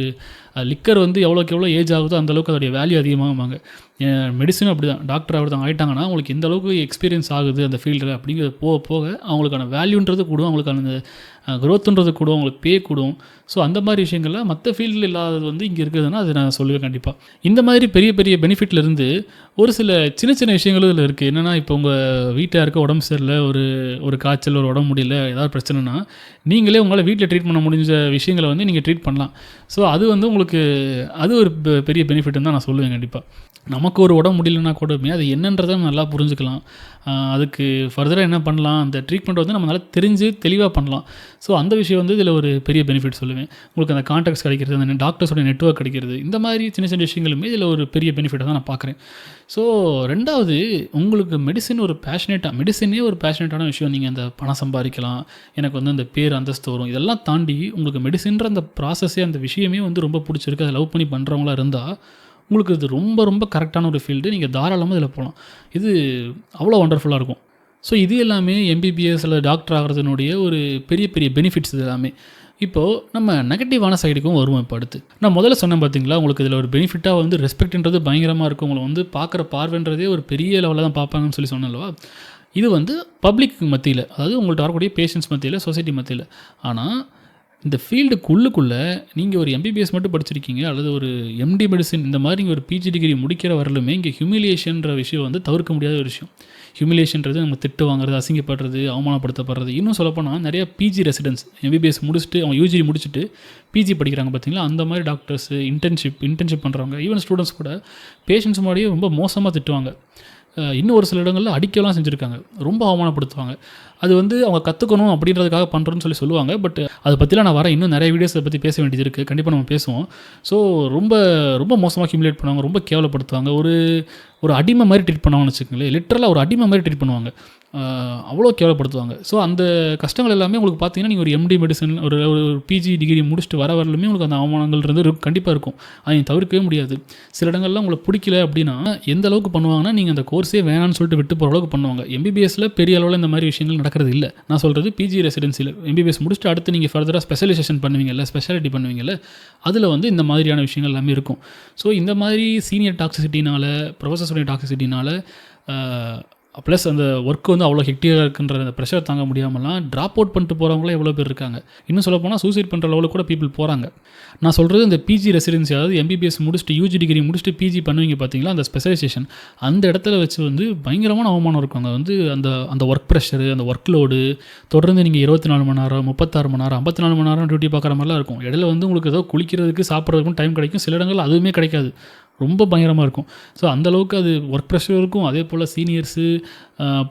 லிக்கர் வந்து எவ்வளோக்கு எவ்வளோ ஏஜ் ஆகுதோ அந்தளவுக்கு அதோடைய வேல்யூ அதிகமாகுவாங்க. மெடிசனும் அப்படி தான். டாக்டர் அப்படி தான் ஆகிட்டாங்கன்னா அவங்களுக்கு எந்த அளவுக்கு எக்ஸ்பீரியன்ஸ் ஆகுது அந்த ஃபீல்டில் அப்படிங்கிறது போக போக அவங்களுக்கான வேல்யூன்றது கூடும், அவங்களுக்கான அந்த க்ரோத்துன்றது கூடும், அவங்களுக்கு பே கூடும். ஸோ அந்த மாதிரி விஷயங்கள்லாம் மற்ற ஃபீல்டில் இல்லாதது வந்து இங்கே இருக்குதுன்னா அது நான் சொல்லுவேன் கண்டிப்பாக. இந்த மாதிரி பெரிய பெரிய பெனிஃபிட்லேருந்து ஒரு சில சின்ன சின்ன விஷயங்களும் இதில் இருக்குது. என்னென்னா, இப்போ உங்கள் வீட்டாருக்கு உடம்பு சரியில்லை, ஒரு காய்ச்சல், ஒரு உடம்பு முடியல, ஏதாவது பிரச்சனைனா நீங்களே உங்களால் வீட்டில் ட்ரீட் பண்ண முடிஞ்ச விஷயங்களை வந்து நீங்கள் ட்ரீட் பண்ணலாம். ஸோ அது வந்து உங்களுக்கு அது ஒரு பெரிய பெனிஃபிட்னு தான் நான் சொல்லுவேன் கண்டிப்பாக. நமக்கு ஒரு உடம்பு முடியலன்னா கூடமே அது என்னன்றதை நல்லா புரிஞ்சுக்கலாம். அதுக்கு ஃபர்தராக என்ன பண்ணலாம், அந்த ட்ரீட்மெண்ட் வந்து நம்ம நல்லா தெரிஞ்சு தெளிவாக பண்ணலாம். ஸோ அந்த விஷயம் வந்து இதில் ஒரு பெரிய பெனிஃபிட் சொல்லுவேன். உங்களுக்கு அந்த கான்டாக்ட்ஸ் கிடைக்கிறது, அந்த டாக்டர்ஸோட நெட்வொர்க் கிடைக்கிறது, இந்த மாதிரி சின்ன சின்ன விஷயங்களுமே இதில் ஒரு பெரிய பெனிஃபிட்டாக தான் நான் பார்க்குறேன். ஸோ ரெண்டாவது, உங்களுக்கு மெடிசனே ஒரு பேஷனேட்டான விஷயம். நீங்கள் அந்த பணம் சம்பாதிக்கலாம், எனக்கு வந்து அந்த பேர் அந்தஸ்து வரும், இதெல்லாம் தாண்டி உங்களுக்கு மெடிசன்ற அந்த ப்ராசஸே, அந்த விஷயமே வந்து ரொம்ப பிடிச்சிருக்கு, அதை லவ் பண்ணி பண்ணுறவங்களா இருந்தால் உங்களுக்கு இது ரொம்ப ரொம்ப கரெக்டான ஒரு ஃபீல்டு. நீங்கள் தாராளமாக இதில் போகலாம். இது அவ்வளோ ஒண்டர்ஃபுல்லாக இருக்கும். ஸோ இது எல்லாமே எம்பிபிஎஸ் அல்லது டாக்டர் ஆகிறதுனுடைய ஒரு பெரிய பெரிய பெனிஃபிட்ஸ் இது எல்லாமே. இப்போது நம்ம நெகட்டிவான சைடுக்கும் வருவோம். இப்போ அடுத்து நான் முதல்ல சொன்னேன் பார்த்தீங்களா, உங்களுக்கு இதில் ஒரு பெனிஃபிட்டாக வந்து ரெஸ்பெக்ட்ன்றது பயங்கரமாக இருக்கும். உங்களை வந்து பார்க்குற பார்வைன்றதே ஒரு பெரிய லெவலில் தான் பார்ப்பாங்கன்னு சொல்லி சொன்னேன்லவா. இது வந்து பப்ளிக் மத்தியில், அதாவது உங்கள்கிட்ட வரக்கூடிய பேஷண்ட்ஸ் மத்தியில், சொசைட்டி மத்தியில். ஆனால் இந்த ஃபீல்டுக்குள்ளுக்குள்ளே நீங்கள் ஒரு எம்பிபிஎஸ் மட்டும் படிச்சிருக்கீங்க அல்லது ஒரு எம்டி மெடிசன் இந்த மாதிரி இங்கே ஒரு பிஜி டிகிரி முடிக்கிற வரலுமே இங்கே ஹியூமிலியேஷன்ற விஷயம் வந்து தவிர்க்க முடியாத ஒரு விஷயம். ஹியூமிலியேஷன்றது நம்ம திட்டு வாங்குறது, அசிங்கப்படுறது, அவமானப்படுத்தப்படுறது. இன்னும் சொல்லப்போனால் நிறைய பிஜி ரெசிடென்ட்ஸ் எம்பிபிஎஸ் முடிச்சுட்டு அவங்க யூஜி முடிச்சுட்டு பிஜி படிக்கிறாங்க பார்த்தீங்களா, அந்த மாதிரி டாக்டர்ஸ், இன்டர்ன்ஷிப் பண்ணுறவங்க, ஈவன் ஸ்டூடெண்ட்ஸ் கூட பேஷண்ட்ஸ் மாதிரியே ரொம்ப மோசமாக திட்டுவாங்க. இன்னும் ஒரு சில இடங்களில் அடிக்கலாம் செஞ்சுருக்காங்க, ரொம்ப அவமானப்படுத்துவாங்க. அது வந்து அவங்க கற்றுக்கணும் அப்படின்றதுக்காக பண்ணுறோன்னு சொல்லுவாங்க. பட் அதை பற்றிலாம் நான் வரேன், இன்னும் நிறைய வீடியோஸ் அதை பற்றி பேச வேண்டியது இருக்குது, கண்டிப்பாக நம்ம பேசுவோம். ஸோ ரொம்ப ரொம்ப மோசமாக ஹியூமிலேட் பண்ணுவாங்க, ரொம்ப கேவலப்படுத்துவாங்க, ஒரு அடிமை மாதிரி ட்ரீட் பண்ணுவாங்கன்னு வச்சுக்கோங்களேன். லிட்டரலாக ஒரு அடிமை மாதிரி ட்ரீட் பண்ணுவாங்க, அவ்வளோ கேவலப்படுத்துவாங்க. ஸோ அந்த கஷ்டங்கள் எல்லாமே உங்களுக்கு பார்த்தீங்கன்னா, நீங்கள் ஒரு எம்டி மெடிசன் ஒரு பிஜி டிகிரி முடிச்சுட்டு வரலுமே உங்களுக்கு அந்த அவமானங்கள்ன்றது கண்டிப்பாக இருக்கும். அதை நீங்கள் தவிர்க்கவே முடியாது. சில இடங்கள்லாம் உங்களுக்கு பிடிக்கல அப்படின்னா எந்த அளவுக்கு பண்ணுவாங்கன்னா, நீங்கள் அந்த கோர்ஸே வேணான்னு சொல்லிட்டு விட்டு போகிற அளவுக்கு பண்ணுவாங்க. எம்பிபிஎஸ்ல பெரிய அளவில் இந்த மாதிரி விஷயங்கள் நடக்கிறது இல்லை. நான் சொல்கிறது பிஜி ரெசிடென்சியில் எம்பிபிஎஸ் முடிச்சுட்டு அடுத்து நீங்கள் ஃபர்தராக ஸ்பெஷலைசேஷன் பண்ணுவீங்கல்ல, ஸ்பெஷாலிட்டி பண்ணுவீங்கல்ல, அதில் வந்து இந்த மாதிரியான விஷயங்கள் எல்லாமே இருக்கும். ஸோ இந்த மாதிரி சீனியர் டாக்ஸிசிட்டினால், ப்ரொஃபஸர்ஸோடைய டாக்ஸிசிட்டினால், ப்ளஸ் அந்த ஒர்க்கு வந்து அவ்வளோ ஹெக்டியாக இருக்குன்ற அந்த ப்ரெஷர் தாங்க முடியாமலாம் ட்ராப் அவுட் பண்ணிட்டு போகிறவங்களே எவ்வளோ பேர் இருக்காங்க. இன்னும் சொல்ல போனால் சூசைட் பண்ணுற லெவலுக்கு கூட பீப்புள் போகிறாங்க. நான் சொல்கிறது இந்த பிஜி ரெசிடென்சி, அதாவது எம்பிபிஎஸ் முடிச்சுட்டு யூஜி டிகிரி முடிச்சுட்டு பிஜி பண்ணுவீங்க பார்த்தீங்களா, அந்த ஸ்பெஷலைசேஷன் அந்த இடத்துல வச்சு வந்து பயங்கரமான அவமானம் இருக்கும். அங்கே வந்து அந்த ஒர்க் ப்ரெஷரு, அந்த ஒர்க் லோடு தொடர்ந்து நீங்கள் 24 மணி நேரம், 36 மணி நேரம், 54 மணி நேரம் டியூட்டி பார்க்குற மாதிரிலாம் இருக்கும். இடையில வந்து உங்களுக்கு ஏதோ குளிக்கிறதுக்கு சாப்பிட்றதுக்கும் டைம் கிடைக்கும், சில இடங்கள் அதுவுமே கிடைக்காது, ரொம்ப பயங்கரமாக இருக்கும். ஸோ அந்தளவுக்கு அது ஒர்க் ப்ரெஷர் இருக்கும். அதே போல் சீனியர்ஸு,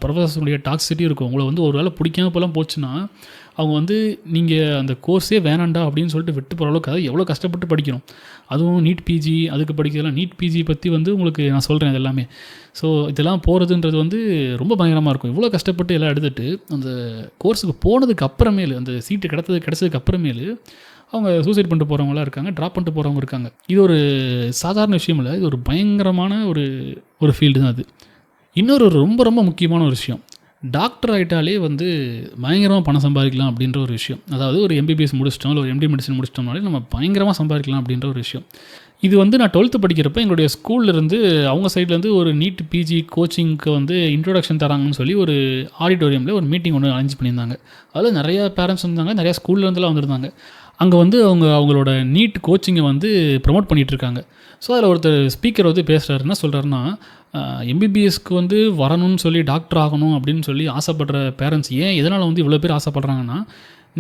ப்ரொஃபஸர்ஸுடைய டாக்ஸிட்டி இருக்கும். உங்களை வந்து ஒரு வேளை பிடிக்காம போலாம் போச்சுன்னா அவங்க வந்து நீங்கள் அந்த கோர்ஸே வேணாண்டா அப்படின்னு சொல்லிட்டு விட்டு போகிற அளவுக்கு அதை எவ்வளோ கஷ்டப்பட்டு படிக்கணும். அதுவும் நீட் பிஜி, அதுக்கு படிக்கிறதுலாம் நீட் பிஜி பற்றி வந்து உங்களுக்கு நான் சொல்கிறேன் இது எல்லாமே. ஸோ இதெல்லாம் போகிறதுன்றது வந்து ரொம்ப பயங்கரமாக இருக்கும். இவ்வளோ கஷ்டப்பட்டு எல்லாம் எடுத்துகிட்டு அந்த கோர்ஸுக்கு போனதுக்கு அப்புறமேலு, அந்த சீட்டு கிடச்சதுக்கு அப்புறமேலு அவங்க சூசைட் பண்ணிட்டு போகிறவங்களாம் இருக்காங்க, ட்ராப் பண்ணிட்டு போகிறவங்க இருக்காங்க. இது ஒரு சாதாரண விஷயம் இல்லை, இது ஒரு பயங்கரமான ஒரு ஃபீல்டு தான் அது. இன்னொரு ரொம்ப ரொம்ப முக்கியமான ஒரு விஷயம், டாக்டர் ஆகிட்டாலே வந்து பயங்கரமாக பணம் சம்பாதிக்கலாம் அப்படின்ற ஒரு விஷயம். அதாவது ஒரு எம்பிபிஎஸ் முடிச்சிட்டோம், இல்லை ஒரு எம்டி மெடிசன் முடிச்சிட்டோம்னாலே நம்ம பயங்கரமாக சம்பாதிக்கலாம் அப்படின்ற ஒரு விஷயம். இது வந்து நான் 12th படிக்கிறப்ப எங்களுடைய ஸ்கூல்லேருந்து அவங்க சைட்லேருந்து ஒரு நீட் பிஜி கோச்சிங்க்கு வந்து இன்ட்ரோடக்ஷன் தராங்கன்னு சொல்லி ஒரு ஆடிட்டோரியமில் ஒரு மீட்டிங் ஒன்று அரேஞ்ச் பண்ணியிருந்தாங்க. அதில் நிறையா பேரண்ட்ஸ் வந்தாங்க, நிறையா ஸ்கூல்லேருந்துலாம் வந்திருந்தாங்க. அங்கே வந்து அவங்களோட நீட் கோச்சிங்கை வந்து ப்ரமோட் பண்ணிகிட்ருக்காங்க. ஸோ அதில் ஒருத்தர் ஸ்பீக்கர் வந்து பேசுகிறாரு. என்ன சொல்கிறாருன்னா, எம்பிபிஎஸ்க்கு வந்து வரணும்னு சொல்லி டாக்டர் ஆகணும் அப்படின்னு சொல்லி ஆசைப்படுற பேரண்ட்ஸ் எதனால் வந்து இவ்வளோ பேர் ஆசைப்பட்றாங்கன்னா,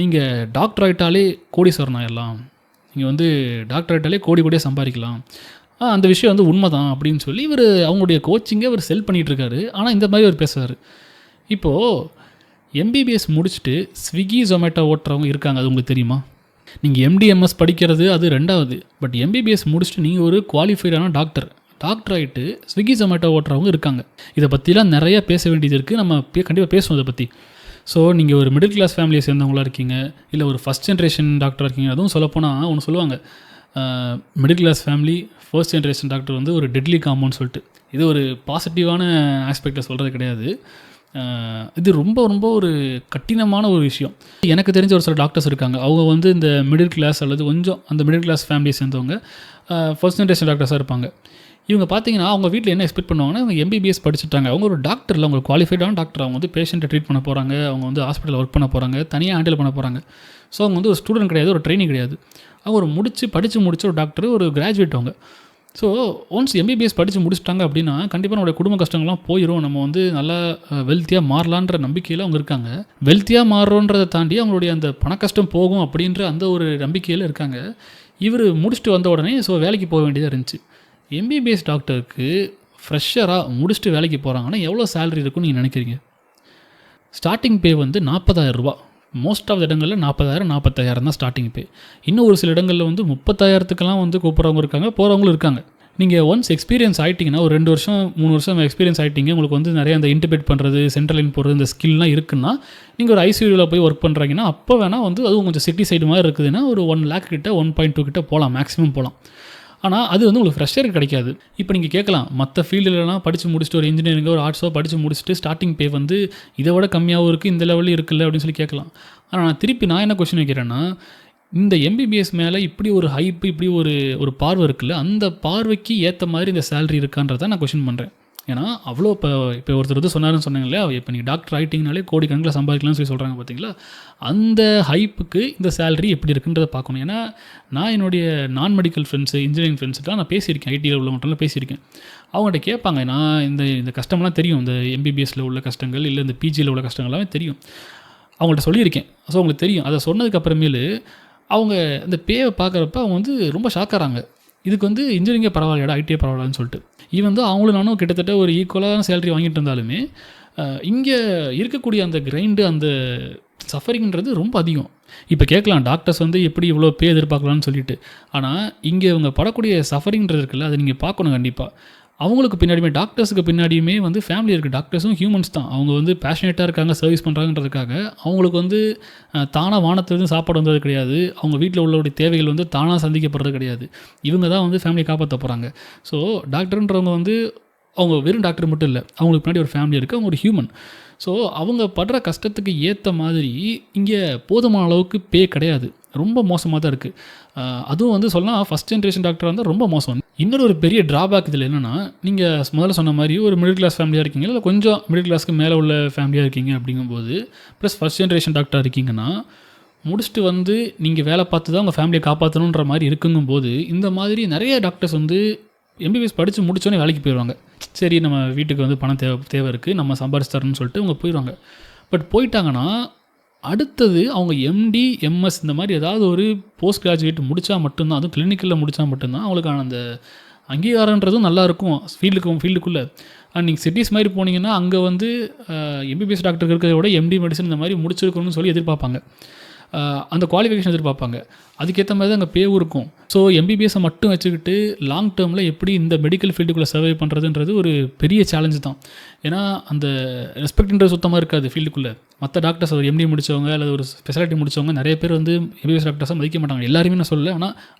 நீங்கள் டாக்டர் ஆகிட்டாலே கோடீஸ்வரன் ஆயிடலாம், நீங்கள் வந்து டாக்டர் ஆகிட்டாலே கோடி கோடியாக சம்பாதிக்கலாம், அந்த விஷயம் வந்து உண்மை தான் அப்படின்னு சொல்லி இவர் அவங்களுடைய கோச்சிங்கை அவர் செல் பண்ணிகிட்டு இருக்காரு. ஆனால் இந்த மாதிரி அவர் பேசுவார். இப்போது எம்பிபிஎஸ் முடிச்சுட்டு ஸ்விக்கி ஜொமேட்டோ ஓட்டுறவங்க இருக்காங்க, அது உங்களுக்கு தெரியுமா? நீங்கள் எம்டிஎம்எஸ் படிக்கிறது அது ரெண்டாவது, பட் எம்பிபிஎஸ் முடிச்சுட்டு நீங்கள் ஒரு குவாலிஃபைடான டாக்டர் ஆகிட்டு ஸ்விக்கி ஜொமேட்டோ ஓட்டுறவங்க இருக்காங்க. இதை பற்றிலாம் நிறைய பேச வேண்டியது இருக்குது, நம்ம கண்டிப்பாக பேசுவோம் இதை பற்றி. ஸோ நீங்கள் ஒரு மிடில் கிளாஸ் ஃபேமிலியை சேர்ந்தவங்களாக இருக்கீங்க, இல்லை ஒரு ஃபஸ்ட் ஜென்ரேஷன் டாக்டராக இருக்கீங்க. அதுவும் சொல்லப்போனால் ஒன்று சொல்லுவாங்க, middle class family first generation doctor வந்து ஒரு டெட்லி காம்போன்னு சொல்லிட்டு. இது ஒரு பாசிட்டிவான ஆஸ்பெக்டில் சொல்கிறது கிடையாது, இது ரொம்ப ரொம்ப ஒரு கடினமான ஒரு விஷயம். எனக்கு தெரிஞ்ச ஒரு சில டாக்டர்ஸ் இருக்காங்க, அவங்க வந்து இந்த மிடில் கிளாஸ் அல்லது கொஞ்சம் அந்த மிடில் கிளாஸ் ஃபேமிலியை சேர்ந்தவங்க ஃபர்ஸ்ட் ஜென்ரேஷன் டாக்டர்ஸாக இருப்பாங்க. இவங்க பார்த்தீங்கன்னா அவங்க வீட்டில் என்ன எக்ஸ்பெக்ட் பண்ணுவாங்கன்னா, இவங்க எம்பிபிஎஸ் படிச்சுட்டாங்க, அவங்க ஒரு டாக்டர் இல்லை, அவங்க குவாலிஃபைடான டாக்டர், அவங்க வந்து பேஷண்ட்டை ட்ரீட் பண்ண போகிறாங்க, அவங்க வந்து ஹாஸ்பிட்டலில் ஒர்க் பண்ண போகிறாங்க, தனியாக ஹேண்டில் பண்ண போகிறாங்க. ஸோ அவங்க வந்து ஒரு ஸ்டூடெண்ட் கிடையாது, ஒரு ட்ரைனிங் கிடையாது, அவங்க ஒரு படித்து முடிச்ச ஒரு டாக்டர், ஒரு கிராஜுவேட் அவங்க. ஸோ ஒன்ஸ் எம்பிபிஎஸ் படித்து முடிச்சிட்டாங்க அப்படின்னா கண்டிப்பாக நம்மளுடைய குடும்ப கஷ்டங்கள்லாம் போயிடும், நம்ம வந்து நல்லா வெல்த்தியாக மாறலான்ற நம்பிக்கையில் அவங்க இருக்காங்க. வெல்த்தியாக மாறுறோன்றதை தாண்டி அவங்களுடைய அந்த பண கஷ்டம் போகும் அப்படின்ற அந்த ஒரு நம்பிக்கையில் இருக்காங்க. இவர் முடிச்சுட்டு வந்த உடனே வேலைக்கு போக வேண்டியதாக இருந்துச்சு. எம்பிபிஎஸ் டாக்டருக்கு ஃப்ரெஷராக முடிச்சுட்டு வேலைக்கு போகிறாங்கன்னா எவ்வளோ சேலரி இருக்குன்னு நீங்கள் நினைக்கிறீங்க? ஸ்டார்டிங் பே வந்து 40,000 ரூபா. மோஸ்ட் ஆஃப் இடங்களில் 40,000 45,000 தான் ஸ்டார்டிங் பே. இன்னும் ஒரு சில இடங்களில் வந்து 30,000த்துக்கெல்லாம் வந்து கூப்பிட்றவங்க இருக்காங்க, போகிறவங்களும் இருக்காங்க. நீங்கள் ஒன்ஸ் எக்ஸ்பீரியன்ஸ் ஆகிட்டிங்கன்னா, ஒரு 2 வருஷம் 3 வருஷம் எக்ஸ்பீரியன்ஸ் ஆகிட்டிங்க, உங்களுக்கு வந்து நிறைய அந்த இன்டிபேட் பண்ணுறது, சென்ட்ரல் லைன் போடுறது, இந்த ஸ்கில்லாம் இருக்குன்னா, நீங்கள் ஒரு ஐசியூவில் போய் ஒர்க் பண்ணுறீங்கன்னா அப்போ வேணால் வந்து அதுவும் கொஞ்சம் சிட்டி சைடு மாதிரி இருக்குதுன்னா ஒரு 1 lakh கிட்ட 1.2 கிட்ட போகலாம், மேக்ஸிமம் போகலாம். ஆனால் அது வந்து உங்களுக்கு ஃப்ரெஷருக்கு கிடைக்காது. இப்போ நீங்கள் கேட்கலாம், மற்ற ஃபீல்டுலலாம் படித்து முடிச்சுட்டு ஒரு இன்ஜினியரிங்கோ ஒரு ஆர்ட்ஸோ படித்து முடிச்சுட்டு ஸ்டார்டிங் பே வந்து இதை விட கம்மியாகவும் இருக்குது, இந்த லெவலில் இருக்குல்ல அப்படின்னு சொல்லி கேட்கலாம். ஆனால் நான் என்ன கொஸ்டின் வைக்கிறேன்னா, இந்த எம்பிபிஎஸ் மேலே இப்படி ஒரு ஹைப்பு, இப்படி ஒரு பார்வை இருக்குல்ல, அந்த பார்வைக்கு ஏற்ற மாதிரி இந்த சேலரி இருக்கான்றதை நான் கொஸ்டின் பண்ணுறேன். ஏன்னா அவ்வளோ இப்போ ஒருத்தர் வந்து சொன்னாருன்னு சொன்னாங்க இல்லையா, இப்போ நீங்கள் டாக்டர் ஆகிட்டிங்கனாலே கோடிக்கணக்கில் சம்பாதிக்கலாம்னு சொல்லி சொல்கிறாங்க பார்த்தீங்களா, அந்த ஹைப்புக்கு இந்த சேலரி எப்படி இருக்குன்றதை பார்க்கணும். ஏன்னா நான் என்னுடைய நான் மெடிக்கல் ஃப்ரெண்ட்ஸு, இன்ஜினியரிங் ஃப்ரெண்ட்ஸ்லாம் நான் பேசியிருக்கேன், ஐடியில் உள்ளவங்கள்ட்ட பேசியிருக்கேன். அவங்கள்ட்ட கேட்பாங்க, நான் இந்த கஷ்டம்லாம் தெரியும், இந்த எம்பிபிஎஸ்சில் உள்ள கஷ்டங்கள் இல்லை இந்த பிஜியில் உள்ள கஷ்டங்கள்லாமே தெரியும், அவங்கள்ட்ட சொல்லியிருக்கேன். ஸோ அவங்களுக்கு தெரியும். அதை சொன்னதுக்கப்புறமேலு அவங்க இந்த பேவை பார்க்குறப்ப அவங்க வந்து ரொம்ப ஷாக்காகிறாங்க. இதுக்கு வந்து இன்ஜினியரிங்கே பரவாயில்லையாடா, ஐடியே பரவாயில்லன்னு சொல்லிட்டு. ஈவன் தான் அவங்களும் நானும் கிட்டத்தட்ட ஒரு ஈக்குவலான சேலரி வாங்கிட்டு இருந்தாலுமே இங்கே இருக்கக்கூடிய அந்த கிரைண்டு, அந்த சஃபரிங்கிறது ரொம்ப அதிகம். இப்போ கேட்கலாம், டாக்டர்ஸ் வந்து எப்படி இவ்வளோ பே எதிர்பார்க்கலான்னு சொல்லிட்டு. ஆனால் இங்கே இவங்க படக்கூடிய சஃபரிங்கிறது இருக்குல்ல, அதை நீங்கள் பார்க்கணும் கண்டிப்பாக. அவங்களுக்கு பின்னாடியுமே, டாக்டர்ஸுக்கு பின்னாடியுமே வந்து ஃபேமிலி இருக்குது. டாக்டர்ஸும் ஹியூமன்ஸ் தான், அவங்க வந்து பேஷனேட்டாக இருக்காங்க, சர்வீஸ் பண்ணுறாங்கன்றதுக்காக. அவங்களுக்கு வந்து தானாக வானத்துலேருந்து சாப்பாடு வந்தது கிடையாது, அவங்க வீட்டில் உள்ளவருடைய தேவைகள் வந்து தானாக சந்திக்கப்படுறது கிடையாது. இவங்க தான் வந்து ஃபேமிலியை காப்பாற்ற போகிறாங்க. ஸோ டாக்டர்ன்றவங்க வந்து அவங்க வெறும் டாக்டர் மட்டும் இல்லை, அவங்களுக்கு பின்னாடி ஒரு ஃபேமிலி இருக்குது, அவங்க ஒரு ஹியூமன். ஸோ அவங்க படுற கஷ்டத்துக்கு ஏற்ற மாதிரி இங்கே போதுமான அளவுக்கு பே கிடையாது, ரொம்ப மோசமாக தான் இருக்குது. அதுவும் வந்து சொல்லலாம், ஃபஸ்ட் ஜென்ரேஷன் டாக்டராக இருந்தால் ரொம்ப மோசம். இன்னொரு ஒரு பெரிய ட்ராபேக் இதில் என்னென்னா, நீங்கள் முதல்ல சொன்ன மாதிரி ஒரு மிடில் கிளாஸ் ஃபேமிலியாக இருக்கீங்க, இல்லை கொஞ்சம் மிடில் கிளாஸ்க்கு மேலே உள்ள ஃபேமிலியாக இருக்கீங்க அப்படிங்கும்போது, ப்ளஸ் ஃபஸ்ட் ஜென்ரேஷன் டாக்டராக இருக்கீங்கன்னா, முடிச்சுட்டு வந்து நீங்கள் வேலை பார்த்து தான் உங்கள் ஃபேமிலியை காப்பாற்றணுன்ற மாதிரி இருக்குங்கும்போது, இந்த மாதிரி நிறைய டாக்டர்ஸ் வந்து எம்பிபிஎஸ் படித்து முடித்தோடனே வேலைக்கு போயிடுவாங்க. சரி, நம்ம வீட்டுக்கு வந்து பணம் தேவை இருக்குது, நம்ம சம்பாரிச்சு தரணும்னு சொல்லிட்டு அவங்க போயிடுவாங்க. பட் போயிட்டாங்கன்னா அடுத்தது அவங்க எம்டி, எம்எஸ் இந்த மாதிரி ஏதாவது ஒரு போஸ்ட் கிராஜுவேட் முடித்தா மட்டும்தான், அதுவும் கிளினிக்கலில் முடித்தா மட்டும்தான் அவங்களுக்கான அந்த அங்கீகாரன்றதும் நல்லாயிருக்கும் ஃபீல்டுக்குள்ளே. நீங்கள் சிட்டிஸ் மாதிரி போனீங்கன்னா அங்கே வந்து எம்பிபிஎஸ் டாக்டருக்கு இருக்கிறத விட எம்டி மெடிசன் இந்த மாதிரி முடிச்சிருக்கணும்னு சொல்லி எதிர்பார்ப்பாங்க, அந்த குவாலிஃபிகேஷன் எதிர்பார்ப்பாங்க. அதுக்கேற்ற மாதிரி தான் அங்கே பேவும் இருக்கும். ஸோ எம்பிபிஎஸ்ஸை மட்டும் வச்சுக்கிட்டு லாங் டேர்மில் எப்படி இந்த மெடிக்கல் ஃபீல்டுக்குள்ளே சர்வை பண்ணுறதுன்றது ஒரு பெரிய சேலஞ்சு தான். ஏன்னா அந்த ரெஸ்பெக்ட்ன்றது சுத்தமாக இருக்காது ஃபீல்டுக்குள்ளே. மற்ற டாக்டர்ஸ் ஒரு எம்டி முடித்தவங்க அல்லது ஒரு ஸ்பெஷாலிட்டி முடித்தவங்க நிறைய பேர் வந்து எம்பிபிஎஸ் டாக்டர்ஸாக மதிக்க மாட்டாங்க. எல்லாருமே நான் சொல்லலை, ஆனால்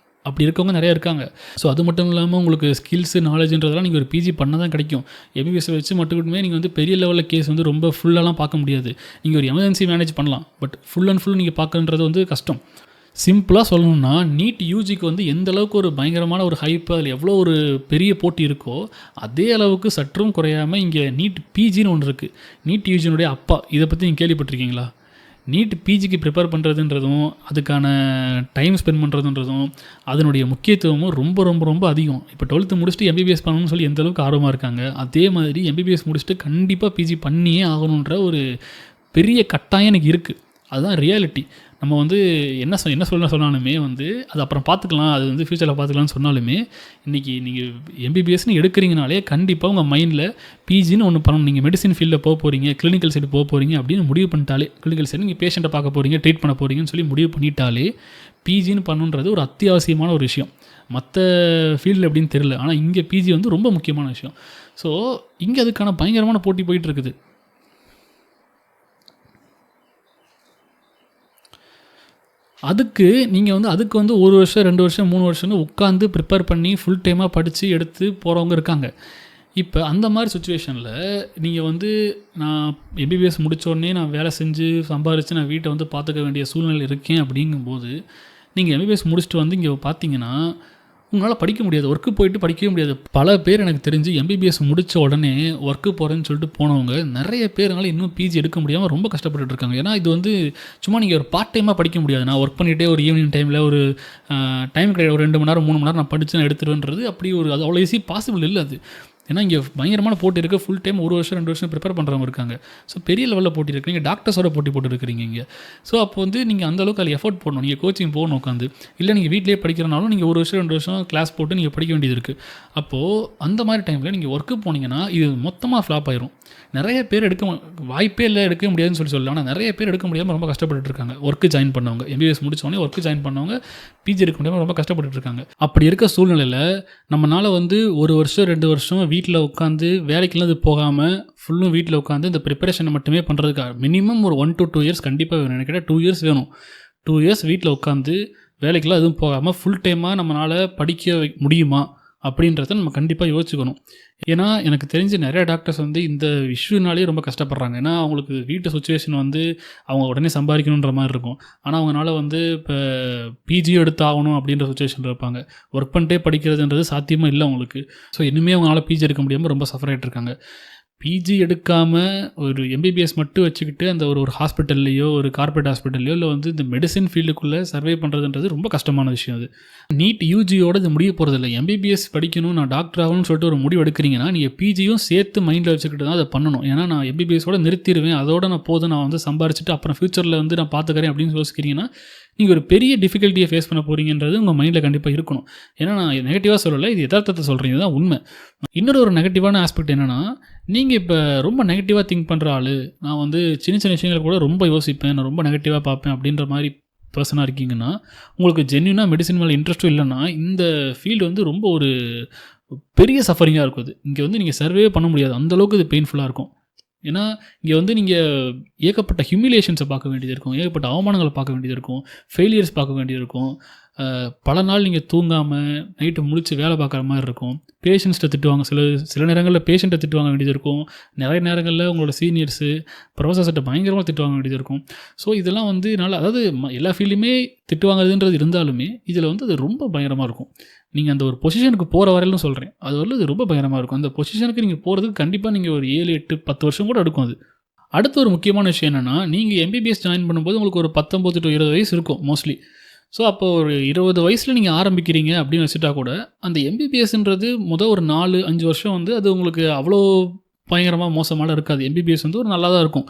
அப்படி இருக்கவங்க நிறையா இருக்காங்க. ஸோ அது மட்டும் இல்லாமல் உங்களுக்கு ஸ்கில்ஸு, நாலேஜுன்றதெல்லாம் நீங்கள் ஒரு பிஜி பண்ணால் தான் கிடைக்கும். எம்பிபிஎஸ் வச்சு மட்டுமே நீங்கள் வந்து பெரிய லெவலில் கேஸ் வந்து ரொம்ப ஃபுல்லாலாம் பார்க்க முடியாது. நீங்கள் ஒரு எமர்ஜென்சி மேனேஜ் பண்ணலாம், பட் ஃபுல் அண்ட் ஃபுல் நீங்கள் பார்க்கன்றது வந்து கஷ்டம். சிம்பிளாக சொல்லணும்னா, நீட் யூஜிக்கு வந்து எந்த அளவுக்கு ஒரு பயங்கரமான ஒரு ஹைப்பு, அதில் எவ்வளோ ஒரு பெரிய போட்டி இருக்கோ அதே அளவுக்கு சற்றும் குறையாமல் இங்கே நீட் பிஜின்னு ஒன்று இருக்குது. நீட் யூஜினுடைய அப்பா, இதை பற்றி நீங்கள் கேள்விப்பட்டிருக்கீங்களா? நீட் பிஜிக்கு ப்ரிப்பேர் பண்ணுறதுன்றதும் அதுக்கான டைம் ஸ்பெண்ட் பண்ணுறதுன்றதும் அதனுடைய முக்கியத்துவமும் ரொம்ப ரொம்ப ரொம்ப அதிகம். இப்போ 12th முடிச்சுட்டு எம்பிபிஎஸ் பண்ணணும்னு சொல்லி எந்த அளவுக்கு ஆர்வமாக இருக்காங்க, அதே மாதிரி எம்பிபிஎஸ் முடிச்சுட்டு கண்டிப்பாக பிஜி பண்ணியே ஆகணுன்ற ஒரு பெரிய கட்டாயம் எனக்கு இருக்குது. அதுதான் ரியாலிட்டி. நம்ம வந்து என்ன சொன்னாலுமே வந்து அது அப்புறம் பார்த்துக்கலாம், அது வந்து ஃப்யூச்சரில் பார்த்துக்கலாம்னு சொன்னாலுமே, இன்றைக்கி நீங்கள் எம்பிபிஎஸ்ன்னு எடுக்கிறீங்கனாலே கண்டிப்பாக உங்கள் மைண்டில் பிஜின்னு ஒன்று பண்ணணும். நீங்கள் மெடிசின் ஃபீல்டில் போக போகிறீங்க, கிளினிக்கல் சைடு போக போகிறீங்க அப்படின்னு முடிவு பண்ணிட்டாலே, கிளினிக்கல் சைடு நீங்கள் பேஷண்ட்டை பார்க்க போகிறீங்க, ட்ரீட் பண்ண போகிறீங்கன்னு சொல்லி முடிவு பண்ணிட்டாலே பிஜின்னு பண்ணுன்றது ஒரு அத்தியாவசியமான ஒரு விஷயம். மற்ற ஃபீல்டில் எப்படின்னு தெரியல, ஆனால் இங்கே பிஜி வந்து ரொம்ப முக்கியமான விஷயம். ஸோ இங்கே அதுக்கான பயங்கரமான போட்டி போயிட்டுருக்குது. அதுக்கு நீங்கள் வந்து அதுக்கு வந்து 1 வருஷம் 2 வருஷம் 3 வருஷம்னு உட்காந்து ப்ரிப்பேர் பண்ணி ஃபுல் டைமாக படித்து எடுத்து போகிறவங்க இருக்காங்க. இப்போ அந்த மாதிரி சுச்சுவேஷனில் நீங்கள் வந்து நான் எம்பிபிஎஸ் முடித்தோடனே நான் வேலை செஞ்சு சம்பாரித்து நான் வீட்டை வந்து பார்த்துக்க வேண்டிய சூழ்நிலை இருக்கேன் அப்படிங்கும்போது, நீங்கள் எம்பிபிஎஸ் முடிச்சுட்டு வந்து இங்கே பார்த்தீங்கன்னா உங்களால் படிக்க முடியாது, ஒர்க்கு போயிட்டு படிக்கவே முடியாது. பல பேர் எனக்கு தெரிஞ்சு எம்பிபிஎஸ் முடித்த உடனே ஒர்க்கு போகிறேன்னு சொல்லிட்டு போனவங்க நிறைய பேர்னால இன்னும் பிஜி எடுக்க முடியாமல் ரொம்ப கஷ்டப்பட்டுட்டு இருக்காங்க. ஏன்னா இது வந்து சும்மா நீங்கள் ஒரு பார்ட் டைமாக படிக்க முடியாது. நான் ஒர்க் பண்ணிகிட்டே ஒரு ஈவினிங் டைமில் ஒரு டைம் கிடையாது, ஒரு 2 மணி நேரம் 3 மணி நேரம் நான் படித்து நான் எடுத்துருவேன்றது அப்படி ஒரு அது அவ்வளோ ஈஸி பாசிபிள் இல்லை அது. ஏன்னா இங்கே பயங்கரமான போட்டி இருக்குது. ஃபுல் டைம் 1 வருஷம் 2 வருஷம் ப்ரிப்பேர் பண்ணுறவங்க இருக்காங்க. ஸோ பெரிய லெவலில் போட்டி இருக்குது. நீங்கள் டாக்டர்ஸோட போட்டி போட்டு இருக்கிறீங்க இங்கே. ஸோ அப்போ வந்து நீங்கள் அந்தளவுக்கு அதில் எஃபோர்ட் போடணும். நீங்கள் கோச்சிங் போகணும் உட்காந்து. இல்லை நீங்கள் வீட்டிலே படிக்கிறனாலும் நீங்கள் 1 வருஷம் 2 வருஷம் கிளாஸ் போட்டு நீங்கள் படிக்க வேண்டியது இருக்குது. அப்போது அந்த மாதிரி டைமில் நீங்கள் ஒர்க்கு போனீங்கன்னா இது மொத்தமாக ஃப்ளாப் ஆயிரும். நிறைய பேர் வாய்ப்பே இல்லை, எடுக்க முடியாதுன்னு சொல்லலாம். ஆனால் நிறைய பேர் எடுக்க முடியாமல் ரொம்ப கஷ்டப்பட்டு இருக்காங்க. ஒர்க்கு ஜாயின் பண்ணவங்க, எம்பிபிஎஸ் முடித்தோடனே ஒர்க்கு ஜாயின் பண்ணவங்க பிஜி எடுக்க முடியாமல் ரொம்ப கஷ்டப்பட்டு இருக்காங்க. அப்படி இருக்க சூழ்நிலையில் நம்மளால் வந்து 1 வருஷம் 2 வருஷம் வீட்டில் உட்காந்து வேலைக்கெல்லாம் இது போகாமல் ஃபுல்லும் வீட்டில் உட்காந்து இந்த ப்ரிப்பரேஷனை மட்டுமே பண்ணுறதுக்காக மினிமம் ஒரு 1 to 2 இயர்ஸ் கண்டிப்பாக வேணும். எனக்கு கேட்டால் 2 இயர்ஸ் வேணும். 2 இயர்ஸ் வீட்டில் உட்காந்து வேலைக்கெல்லாம் எதுவும் போகாமல் ஃபுல் டைமாக நம்மளால் படிக்க முடியுமா அப்படின்றத நம்ம கண்டிப்பாக யோசிச்சுக்கணும். ஏன்னா எனக்கு தெரிஞ்ச நிறைய டாக்டர்ஸ் வந்து இந்த இஷ்யூனாலே ரொம்ப கஷ்டப்படுறாங்க. ஏன்னா அவங்களுக்கு வீட்டு சுச்சுவேஷன் வந்து அவங்க உடனே சம்பாதிக்கணுன்ற மாதிரி இருக்கும். ஆனால் அவங்களால வந்து இப்போ பிஜியும் எடுத்து ஆகணும் அப்படின்ற சுச்சுவேஷன் இருப்பாங்க. ஒர்க் பண்ணிட்டே படிக்கிறதுன்றது சாத்தியமாக இல்லை அவங்களுக்கு. ஸோ இன்னுமே அவங்களால பிஜி எடுக்க முடியாமல் ரொம்ப சஃபர் ஆகிட்டு இருக்காங்க. பிஜி எடுக்காமல் ஒரு எம்பிபிஎஸ் மட்டும் வச்சுக்கிட்டு அந்த ஒரு ஹாஸ்பிட்டல்லையோ ஒரு கார்பரேட் ஹாஸ்பிட்டல்லையோ இல்லை வந்து இந்த மெடிசின் ஃபீல்டுக்குள்ளே சர்வே பண்ணுறதுன்றது ரொம்ப கஷ்டமான விஷயம். அது நீட் யூஜியோட இது முடிய போகிறதில்ல. எம்பிபிஎஸ் படிக்கணும், நான் டாக்டர் ஆகணும்னு சொல்லிட்டு ஒரு முடிவு எடுக்கிறீங்கன்னா நீங்கள் பிஜியும் சேர்த்து மைண்டில் வச்சுக்கிட்டு தான் அதை பண்ணணும். ஏன்னா நான் எம்பிபிஎஸோட நிறுத்திடுவேன், அதோட நான் போதும், நான் வந்து சம்பாரிச்சிட்டு அப்புறம் ஃப்யூச்சரில் வந்து நான் பார்த்துக்கிறேன் அப்படின்னு யோசிக்கிறீங்கன்னா நீங்கள் ஒரு பெரிய டிஃபிகல்ட்டியை ஃபேஸ் பண்ண போகிறீங்கன்றது உங்கள் மைண்டில் கண்டிப்பாக இருக்கணும். ஏன்னா நான் நெகட்டிவாக சொல்லலை, இது யதார்த்தத்தை சொல்கிறீங்க, தான் உண்மை. இன்னொரு ஒரு நெகட்டிவான ஆஸ்பெக்ட் என்னென்னா, நீங்கள் இப்போ ரொம்ப நெகட்டிவாக திங்க் பண்ணுற ஆள், நான் வந்து சின்ன சின்ன விஷயங்கள் கூட ரொம்ப யோசிப்பேன், நான் ரொம்ப நெகட்டிவாக பார்ப்பேன் அப்படின்ற மாதிரி பர்சனாக இருக்கீங்கன்னா, உங்களுக்கு ஜென்யூனாக மெடிசன் மேலே இன்ட்ரெஸ்ட்டும் இல்லைன்னா இந்த ஃபீல்டு வந்து ரொம்ப ஒரு பெரிய சஃபரிங்காக இருக்கும். அது இங்கே வந்து நீங்கள் சர்வே பண்ண முடியாது, அந்தளவுக்கு இது பெயின்ஃபுல்லாக இருக்கும். ஏன்னா இங்கே வந்து நீங்கள் ஏகப்பட்ட ஹியூமிலேஷன்ஸை பார்க்க வேண்டியது இருக்கும், ஏகப்பட்ட அவமானங்களை பார்க்க வேண்டியது இருக்கும், ஃபெயிலியர்ஸ் பார்க்க வேண்டியது இருக்கும். பல நாள் நீங்கள் தூங்காமல் நைட்டு முழிச்சு வேலை பார்க்குற மாதிரி இருக்கும். பேஷண்ட்ஸ்ட்டை திட்டுவாங்க, சில நேரங்களில் பேஷண்ட்டை திட்டுவாங்க வேண்டியது இருக்கும். நிறைய நேரங்களில் உங்களோட சீனியர்ஸு ப்ரொஃபஸர்கிட்ட பயங்கரமாக திட்டுவாங்க வேண்டியது இருக்கும். ஸோ இதெல்லாம் வந்து அதாவது எல்லா ஃபீல்டுமே திட்டுவாங்கிறதுன்றது இருந்தாலுமே இதில் வந்து அது ரொம்ப பயங்கரமாக இருக்கும். நீங்கள் அந்த ஒரு பொசிஷனுக்கு போகிற வரையிலும் சொல்கிறேன், அது வந்து அது ரொம்ப பயங்கரமாக இருக்கும். அந்த பொசிஷனுக்கு நீங்கள் போகிறதுக்கு கண்டிப்பாக நீங்கள் ஒரு 7, 8, 10 வருஷம் கூட எடுக்கும் அது. அடுத்த ஒரு முக்கியமான விஷயம் என்னென்னா, நீங்கள் எம்பிபிஎஸ் ஜாயின் பண்ணும்போது உங்களுக்கு ஒரு 19 to 20 வயசு இருக்கும் மோஸ்ட்லி. ஸோ அப்போ ஒரு 20 வயசில் நீங்கள் ஆரம்பிக்கிறீங்க அப்படின்னு வச்சுட்டா கூட அந்த எம்பிபிஎஸ்ன்றது ஒரு 4-5 வருஷம் வந்து அது உங்களுக்கு அவ்வளோ பயங்கரமாக மோசமாக இருக்காது. எம்பிபிஎஸ் வந்து ஒரு நல்லா தான் இருக்கும்.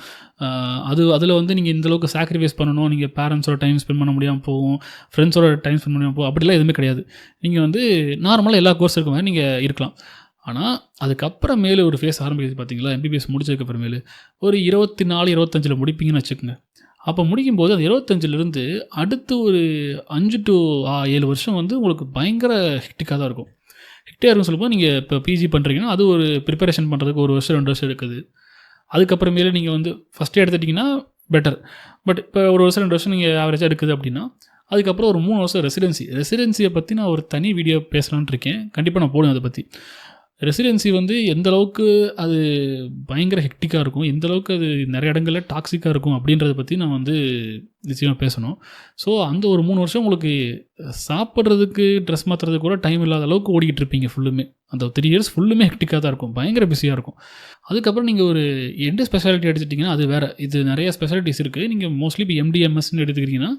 அதில் வந்து நீங்கள் இந்தளவுக்கு சாக்ரிஃபைஸ் பண்ணணும், நீங்கள் பேரண்ட்ஸோட டைம் ஸ்பெண்ட் பண்ண முடியாமல் போகும், ஃப்ரெண்ட்ஸோட டைம் ஸ்பெண்ட் பண்ண முடியாமல் போகும், அப்படிலாம் எதுவுமே கிடையாது. நீங்கள் வந்து நார்மலாக எல்லா கோர்ஸ் இருக்க மாதிரி நீங்கள் இருக்கலாம். ஆனால் அதுக்கப்புறம் மேலே ஒரு ஃபேஸ் ஆரம்பிக்கிறது பார்த்தீங்களா, எம்பிபிஎஸ் முடிச்சதுக்கப்புறமேலு ஒரு 24, 25 முடிப்பீங்கன்னு வச்சுக்கோங்க. அப்போ முடிக்கும்போது அது 25லேருந்து அடுத்து ஒரு 5 to 7 வருஷம் வந்து உங்களுக்கு பயங்கர ஹெக்டிக்காக தான் இருக்கும். ஹெக்டிக்காக இருக்குன்னு சொல்லும்போது நீங்கள் இப்போ பிஜி பண்ணுறீங்கன்னா அது ஒரு ப்ரிப்பரேஷன் பண்ணுறதுக்கு 1 வருஷம் 2 வருஷம் எடுக்குது. அதுக்கப்புறமேலே நீங்கள் வந்து ஃபஸ்ட்டே எடுத்துட்டிங்கன்னா பெட்டர். பட் இப்போ 1 வருஷம் 2 வருஷம் நீங்கள் ஆவரேஜாக எடுக்குது அப்படின்னா அதுக்கப்புறம் ஒரு 3 வருஷம் ரெசிடென்சியை பற்றி நான் ஒரு தனி வீடியோ பேசலான்னு இருக்கேன். கண்டிப்பாக நான் போடுவேன் அதை பற்றி. ரெசிடென்சி வந்து எந்த அளவுக்கு அது பயங்கர ஹெக்டிக்காக இருக்கும், எந்த அளவுக்கு அது நிறைய இடங்களில் டாக்ஸிக்காக இருக்கும் அப்படின்றத பற்றி நான் வந்து நிச்சயமாக பேசணும். ஸோ அந்த ஒரு 3 வருஷம் உங்களுக்கு சாப்பிட்றதுக்கு ட்ரெஸ் மாற்றுறதுக்கு கூட டைம் இல்லாத அளவுக்கு ஓடிக்கிட்டு இருப்பீங்க ஃபுல்லுமே. அந்த 3 இயர்ஸ் ஃபுல்லுமே ஹெக்டிக்காக தான் இருக்கும், பயங்கர பிஸியாக இருக்கும். அதுக்கப்புறம் நீங்கள் ஒரு எண்டு ஸ்பெஷாலிட்டி எடுத்துட்டிங்கன்னா அது வேறு. இது நிறைய ஸ்பெஷாலிட்டிஸ் இருக்குது. நீங்கள் மோஸ்ட்லி இப்போ MD/MSன்னு எடுத்துக்கிட்டிங்கன்னா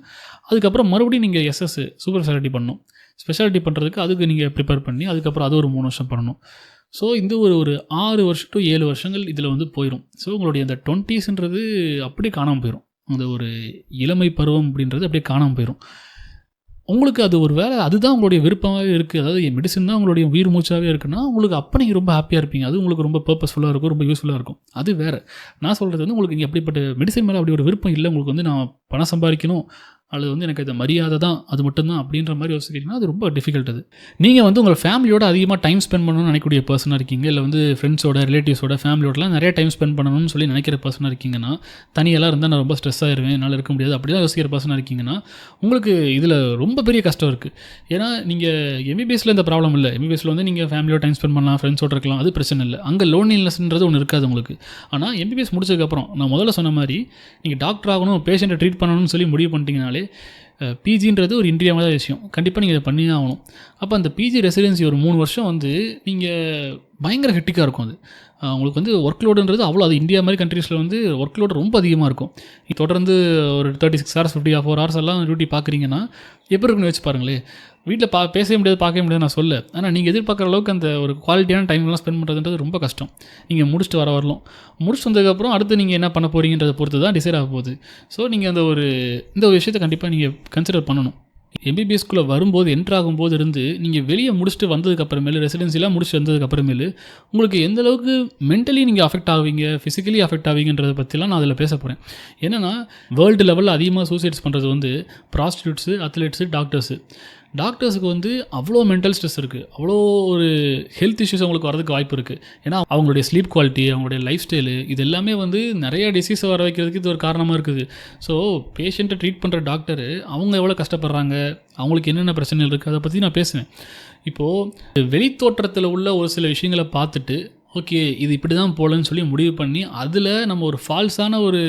அதுக்கப்புறம் மறுபடியும் நீங்கள் SS சூப்பர் ஸ்பெஷாலிட்டி பண்ணணும். ஸ்பெஷாலிட்டி பண்ணுறதுக்கு அதுக்கு நீங்கள் ப்ரிப்பேர் பண்ணி அதுக்கப்புறம் அது ஒரு 3 வருஷம் பண்ணணும். ஸோ இந்த ஒரு 6 வருஷம் to 7 வருஷங்கள் இதில் வந்து போயிடும். ஸோ உங்களுடைய அந்த 20ஸ்ன்றது அப்படியே காணாமல் போயிடும். அந்த ஒரு இளமை பருவம் அப்படின்றது அப்படியே காணாமல் போயிடும். உங்களுக்கு அது ஒரு வேலை அதுதான் உங்களுடைய விருப்பமாகவே இருக்குது, அதாவது மெடிசன் தான் உங்களுடைய உயிர் மூச்சாகவே இருக்குன்னா உங்களுக்கு அப்போ நீங்கள் ரொம்ப ஹாப்பியாக இருப்பீங்க, அது உங்களுக்கு ரொம்ப பர்பஸ்ஃபுல்லாக இருக்கும், ரொம்ப யூஸ்ஃபுல்லாக இருக்கும். அது வேறு. நான் சொல்கிறது வந்து உங்களுக்கு இங்கே அப்படிப்பட்ட மெடிசன் மேலே அப்படி ஒரு விருப்பம் இல்லை, உங்களுக்கு வந்து நான் பணம் சம்பாதிக்கணும் அல்லது வந்து எனக்கு அது மரியாதை தான் அது மட்டும்தான் அப்படின்ற மாதிரி யோசிக்கிறீங்கன்னா அது ரொம்ப டிஃபிகல்ட். அது நீங்கள் வந்து உங்கள் ஃபேமிலியோட அதிகமாக டைம் ஸ்பெண்ட் பண்ணணும்னு நினைக்கக்கூடிய பர்சனாக இருக்கீங்க, இல்லை வந்து ஃப்ரெண்ட்ஸோட ரிலேட்டிவ்ஸோட ஃபேமிலியோடலாம் நிறைய டைம் ஸ்பெண்ட் பண்ணணும்னு சொல்லி நினைக்கிற பர்சனாக இருக்கீங்கன்னா, தனியெல்லாம் இருந்தால் நான் ரொம்ப ஸ்ட்ரெஸ் ஆகிடுவேன், என்னால் இருக்க முடியாது அப்படி தான் யோசிக்கிற பர்சனாக இருக்கீங்கன்னா உங்களுக்கு இதில் ரொம்ப பெரிய கஷ்டம் இருக்குது. ஏன்னா நீங்கள் எம்பிபிஎஸ்சில் இந்த ப்ராப்ளம் இல்லை. எம்பிபிஎஸ்சில் வந்து நீங்கள் ஃபேமிலியோட டைம் ஸ்பெண்ட் பண்ணலாம், ஃப்ரெண்ட்ஸோட இருக்கலாம், அது பிரச்சனை இல்லை. அங்கே லோன்லினஸ்ன்றது ஒன்று இருக்காது உங்களுக்கு. ஆனால் எம்பிபிஎஸ் முடிச்சதுக்கப்புறம் நான் முதல்ல சொன்ன மாதிரி நீங்கள் டாக்டர் ஆகணும், பேஷண்ட்டை ட்ரீட் பண்ணணும்னு சொல்லி முடிவு பண்ணிட்டீங்கனாலே பிஜின்றது ஒரு இன்றியமையாத விஷயம், கண்டிப்பாக நீங்கள் இதை பண்ணி ஆகணும். அப்போ அந்த பிஜி ரெசிடென்சி ஒரு 3 வருஷம் வந்து நீங்கள் பயங்கர ஹெக்டிக்காக இருக்கும். அது உங்களுக்கு வந்து ஒர்க் லோடுன்றது அவ்வளோ, அது இந்தியா மாதிரி கண்ட்ரீஸில் வந்து ஒர்க் லோடு ரொம்ப அதிகமாக இருக்கும். தொடர்ந்து ஒரு 36 ஹவர்ஸ் 54 ஹவர்ஸ் எல்லாம் டியூட்டி பார்க்குறீங்கன்னா எப்படி இருக்குன்னு வச்சு பாருங்களேன். வீட்டில் பேசவே முடியாது, பார்க்கவே முடியாது நான் சொல்ல, ஆனால் நீங்கள் எதிர்பார்க்குற அளவுக்கு அந்த ஒரு குவாலிட்டியான டைம்லாம் ஸ்பெண்ட் பண்ணுறதுன்றது ரொம்ப கஷ்டம். நீங்கள் முடிச்சுட்டு வரலாம், முடிச்சுட்டு வந்ததுக்கப்புறம் அடுத்து நீங்கள் என்ன பண்ண போகிறீங்கன்றதை பொறுத்து தான் டிசைட் ஆக போகுது. ஸோ நீங்கள் இந்த ஒரு விஷயத்தை கண்டிப்பாக நீங்கள் கன்சிடர் பண்ணணும். எம்பிபிஎஸ்குள்ளே வரும்போது என்ட்ராகும்போது இருந்து நீங்கள் வெளியே முடிச்சுட்டு வந்ததுக்கப்புறமேலு, ரெசிடென்சிலாம் முடிச்சுட்டு வந்ததுக்கப்புறமேலு உங்களுக்கு எந்த அளவுக்கு மென்டலி நீங்கள் அஃபெக்ட் ஆவீங்க, ஃபிசிக்கலி அஃபெக்ட் ஆவீங்கன்றதை பற்றிலாம் நான் அதில் பேச போகிறேன். என்னென்னா வேர்ல்டு லெவலில் அதிகமாக சூசைட்ஸ் பண்ணுறது வந்து ப்ராஸ்டியூட்ஸு, அத்லெட்ஸு, டாக்டர்ஸுக்கு வந்து அவ்வளோ மென்டல் ஸ்ட்ரெஸ் இருக்குது, அவ்வளோ ஒரு ஹெல்த் இஷ்யூஸ் அவங்களுக்கு வரதுக்கு வாய்ப்பு இருக்குது. ஏன்னா அவங்களுடைய ஸ்லீப் குவாலிட்டி, அவங்களுடைய லைஃப் ஸ்டைலு, இது எல்லாமே வந்து நிறையா டிசீஸை வர வைக்கிறதுக்கு இது ஒரு காரணமாக இருக்குது. ஸோ பேஷண்ட்டை ட்ரீட் பண்ணுற டாக்டரு அவங்க எவ்வளோ கஷ்டப்படுறாங்க, அவங்களுக்கு என்னென்ன பிரச்சனைகள் இருக்குது, அதை பற்றி நான் பேசுவேன். இப்போது வெளித்தோற்றத்தில் உள்ள ஒரு சில விஷயங்களை பார்த்துட்டு ஓகே இது இப்படி தான் போகலன்னு சொல்லி முடிவு பண்ணி அதில் நம்ம ஒரு ஃபால்ஸான ஒரு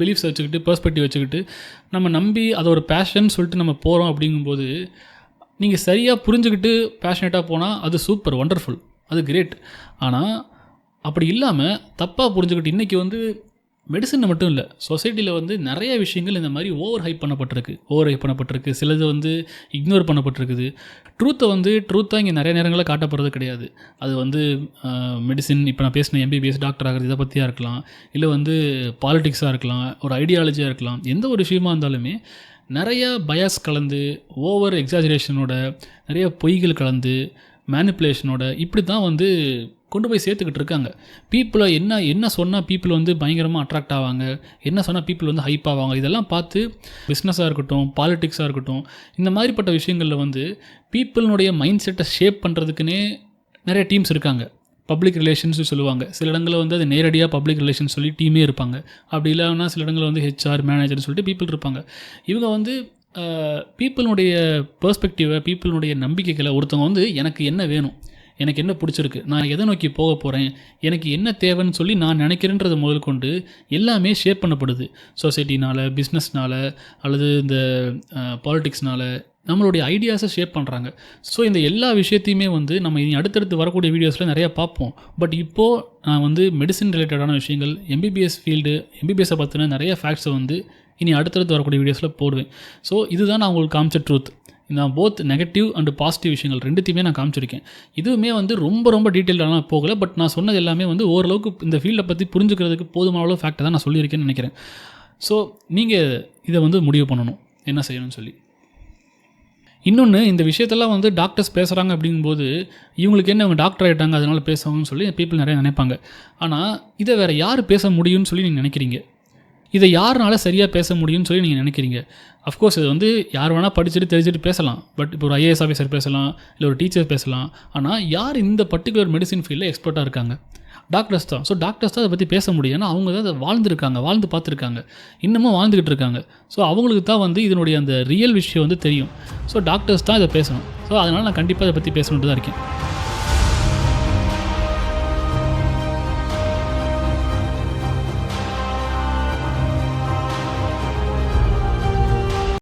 பிலீஃப்ஸ் வச்சுக்கிட்டு, பெர்ஸ்பெக்டிவ் வச்சுக்கிட்டு நம்ம நம்பி அதை ஒரு பேஷன் சொல்லிட்டு நம்ம போகிறோம். அப்படிங்கும்போது நீங்கள் சரியாக புரிஞ்சுக்கிட்டு பேஷனேட்டாக போனால் அது சூப்பர் வண்டர்ஃபுல், அது கிரேட். ஆனால் அப்படி இல்லாமல் தப்பாக புரிஞ்சுக்கிட்டு இன்றைக்கி வந்து மெடிசன் மட்டும் இல்லை, சொசைட்டியில் வந்து நிறைய விஷயங்கள் இந்த மாதிரி ஓவர் ஹைப் பண்ணப்பட்டிருக்கு, சிலது வந்து இக்னோர் பண்ணப்பட்டிருக்குது. ட்ரூத்தாக இங்கே நிறைய நேரங்களில் காட்டப்படுறது கிடையாது. அது வந்து மெடிசின், இப்போ நான் பேசின எம்பிபிஎஸ் டாக்டர் ஆகிறது இதை பற்றியாக இருக்கலாம், இல்லை வந்து பாலிடிக்ஸாக இருக்கலாம், ஒரு ஐடியாலஜியாக இருக்கலாம், எந்த ஒரு விஷயமா இருந்தாலுமே நிறையா பயாஸ் கலந்து, ஓவர் எக்ஸாஜரேஷனோட, நிறைய பொய்கள் கலந்து, மேனிப்புலேஷனோட இப்படி தான் வந்து கொண்டு போய் சேர்த்துக்கிட்டு இருக்காங்க. பீப்புளை என்ன சொன்னால் பீப்புள் வந்து பயங்கரமாக அட்ராக்ட் ஆவாங்க, என்ன சொன்னால் பீப்புள் வந்து ஹைப் ஆவாங்க, இதெல்லாம் பார்த்து பிஸ்னஸாக இருக்கட்டும், பாலிட்டிக்ஸாக இருக்கட்டும், இந்த மாதிரிப்பட்ட விஷயங்களில் வந்து பீப்புளினுடைய மைண்ட் செட்டை ஷேப் பண்ணுறதுக்குன்னே நிறைய டீம்ஸ் இருக்காங்க. பப்ளிக் ரிலேஷன்ஸ் சொல்லுவாங்க, சில இடங்களில் வந்து அது நேரடியாக பப்ளிக் ரிலேஷன்ஸ் சொல்லி டீமே இருப்பாங்க. அப்படி இல்லைன்னா சில இடங்களில் வந்து ஹெச்ஆர், மேனேஜர்னு சொல்லிட்டு பீப்புள் இருப்பாங்க. இவங்க வந்து பீப்புளுடைய பெர்ஸ்பெக்டிவை, பீப்புளுடைய நம்பிக்கைகளை, ஒருத்தவங்க வந்து எனக்கு என்ன வேணும், எனக்கு என்ன பிடிச்சிருக்கு, நான் எதை நோக்கி போக போகிறேன், எனக்கு என்ன தேவைன்னு சொல்லி நான் நினைக்கிறேன்றது முதல் கொண்டு எல்லாமே ஷேப் பண்ணப்படுது. சொசைட்டினால், பிஸ்னஸ்னால், அல்லது இந்த பாலிட்டிக்ஸ்னால் நம்மளுடைய ஐடியாஸை ஷேப் பண்ணுறாங்க. ஸோ இந்த எல்லா விஷயத்தையுமே வந்து நம்ம இனி அடுத்தடுத்து வரக்கூடிய வீடியோஸில் நிறையா பார்ப்போம். பட் இப்போது நான் வந்து மெடிசின் ரிலேட்டடான விஷயங்கள், எம்பிபிஎஸ் ஃபீல்டு, எம்பிபிஎஸ்ஸை பற்றின நிறைய ஃபேக்ட்ஸை வந்து இனி அடுத்தடுத்து வரக்கூடிய வீடியோஸில் போடுவேன். ஸோ இதுதான் நான் உங்களுக்கு காமிச்ச ட்ரூத். நான் போத் நெகட்டிவ் அண்ட் பாசிட்டிவ் விஷயங்கள் ரெண்டுத்தையுமே நான் காமிச்சிருக்கேன். இதுவுமே வந்து ரொம்ப டீட்டெயிலாக போகலை. பட் நான் சொன்னது எல்லாமே வந்து ஓரளவுக்கு இந்த ஃபீல்டை பற்றி புரிஞ்சுக்கிறதுக்கு போதுமான அளவு ஃபேக்டை தான் நான் சொல்லியிருக்கேன்னு நினைக்கிறேன். ஸோ நீங்கள் இதை வந்து முடிவு பண்ணணும் என்ன செய்யணும்னு சொல்லி. இன்னொன்று, இந்த விஷயத்தெல்லாம் வந்து டாக்டர்ஸ் பேசுகிறாங்க அப்படிங்கும்போது இவங்களுக்கு என்ன, அவங்க டாக்டர் ஆகிட்டாங்க அதனால் பேசுவாங்கன்னு சொல்லி பீப்புள் நிறைய நினைப்பாங்க. ஆனால் இதை வேறு யார் பேச முடியும்னு சொல்லி நீங்கள் நினைக்கிறீங்க? இதை யாருனால சரியாக பேச முடியும்னு சொல்லி நீங்கள் நினைக்கிறீங்க? அஃப்கோர்ஸ் இது வந்து யார் வேணால் படிச்சுட்டு தெரிஞ்சுட்டு பேசலாம். பட் இப்போ ஒரு ஐஏஎஸ் ஆஃபீஸர் பேசலாம், இல்லை ஒரு டீச்சர் பேசலாம். ஆனால் யார் இந்த பர்டிகுலர் மெடிசின் ஃபீல்டில் எக்ஸ்பர்ட்டாக இருக்காங்க? டாக்டர்ஸ் தான். ஸோ டாக்டர்ஸ் தான் அதை பற்றி பேச முடியும். ஏன்னா அவங்க தான் அதை வாழ்ந்து பார்த்துருக்காங்க, இன்னமும் வாழ்ந்துக்கிட்டு இருக்காங்க. ஸோ அவங்களுக்கு தான் வந்து இதனுடைய அந்த ரியல் விஷயம் வந்து தெரியும். ஸோ டாக்டர்ஸ் தான் இதை பேசணும். ஸோ அதனால் நான் கண்டிப்பாக இதை பற்றி பேசணுன்ட்டு தான் இருக்கேன்.